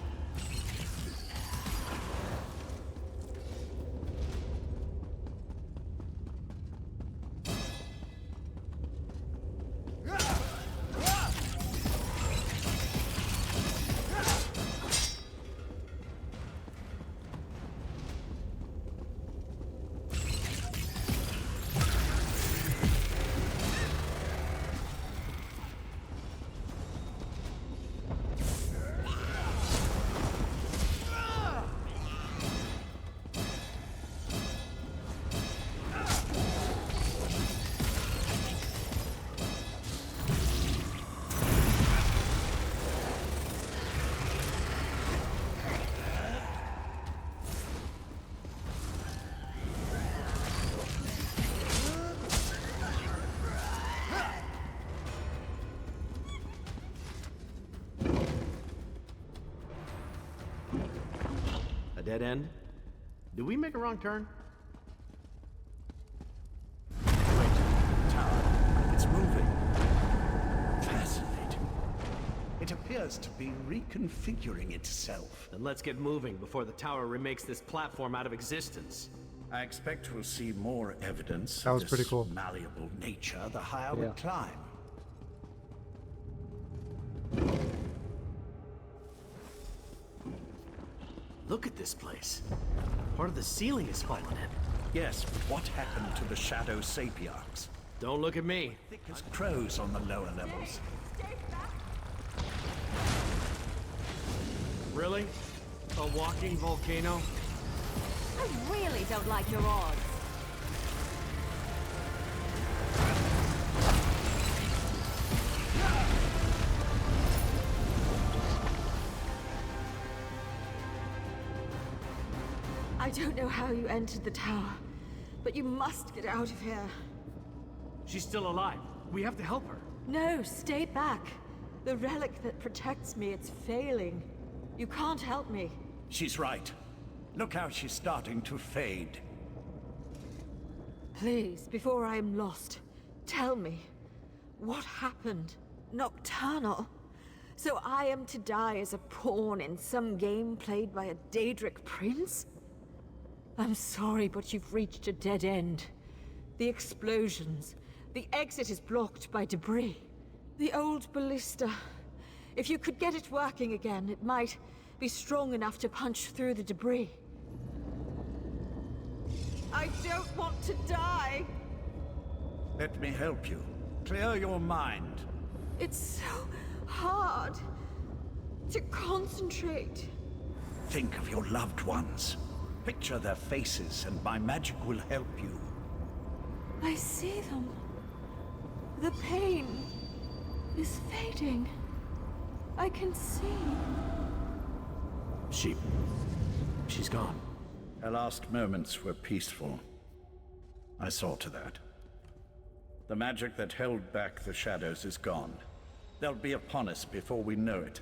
Speaker 9: Dead end? Did we make a wrong turn?
Speaker 11: Wait, tower. It's moving. Fascinating. It appears to be reconfiguring itself.
Speaker 9: Then let's get moving before the tower remakes this platform out of existence.
Speaker 11: I expect we'll see more evidence
Speaker 6: That was
Speaker 11: of
Speaker 6: pretty
Speaker 11: this
Speaker 6: cool.
Speaker 11: malleable nature the higher we climb.
Speaker 9: Look at this place. Part of the ceiling is fallen in.
Speaker 11: Yes, but what happened to the shadow sapiarchs?
Speaker 9: Don't look at me.
Speaker 11: Thick as crows on the lower levels.
Speaker 9: Really? A walking volcano?
Speaker 2: I really don't like your odds.
Speaker 5: I don't know how you entered the tower, but you must get out of here.
Speaker 9: She's still alive. We have to help her.
Speaker 5: No, stay back. The relic that protects me, it's failing. You can't help me.
Speaker 11: She's right. Look how she's starting to fade.
Speaker 5: Please, before I am lost, tell me, what happened? Nocturnal? So I am to die as a pawn in some game played by a Daedric prince? I'm sorry, but you've reached a dead end. The explosions. The exit is blocked by debris. The old ballista. If you could get it working again, it might be strong enough to punch through the debris. I don't want to die!
Speaker 11: Let me help you. Clear your mind.
Speaker 5: It's so hard to concentrate.
Speaker 11: think of your loved ones. Picture their faces, and my magic will help you.
Speaker 12: I see them. The pain is fading. I can see.
Speaker 9: She's gone.
Speaker 11: Her last moments were peaceful. I saw to that. The magic that held back the shadows is gone. They'll be upon us before we know it.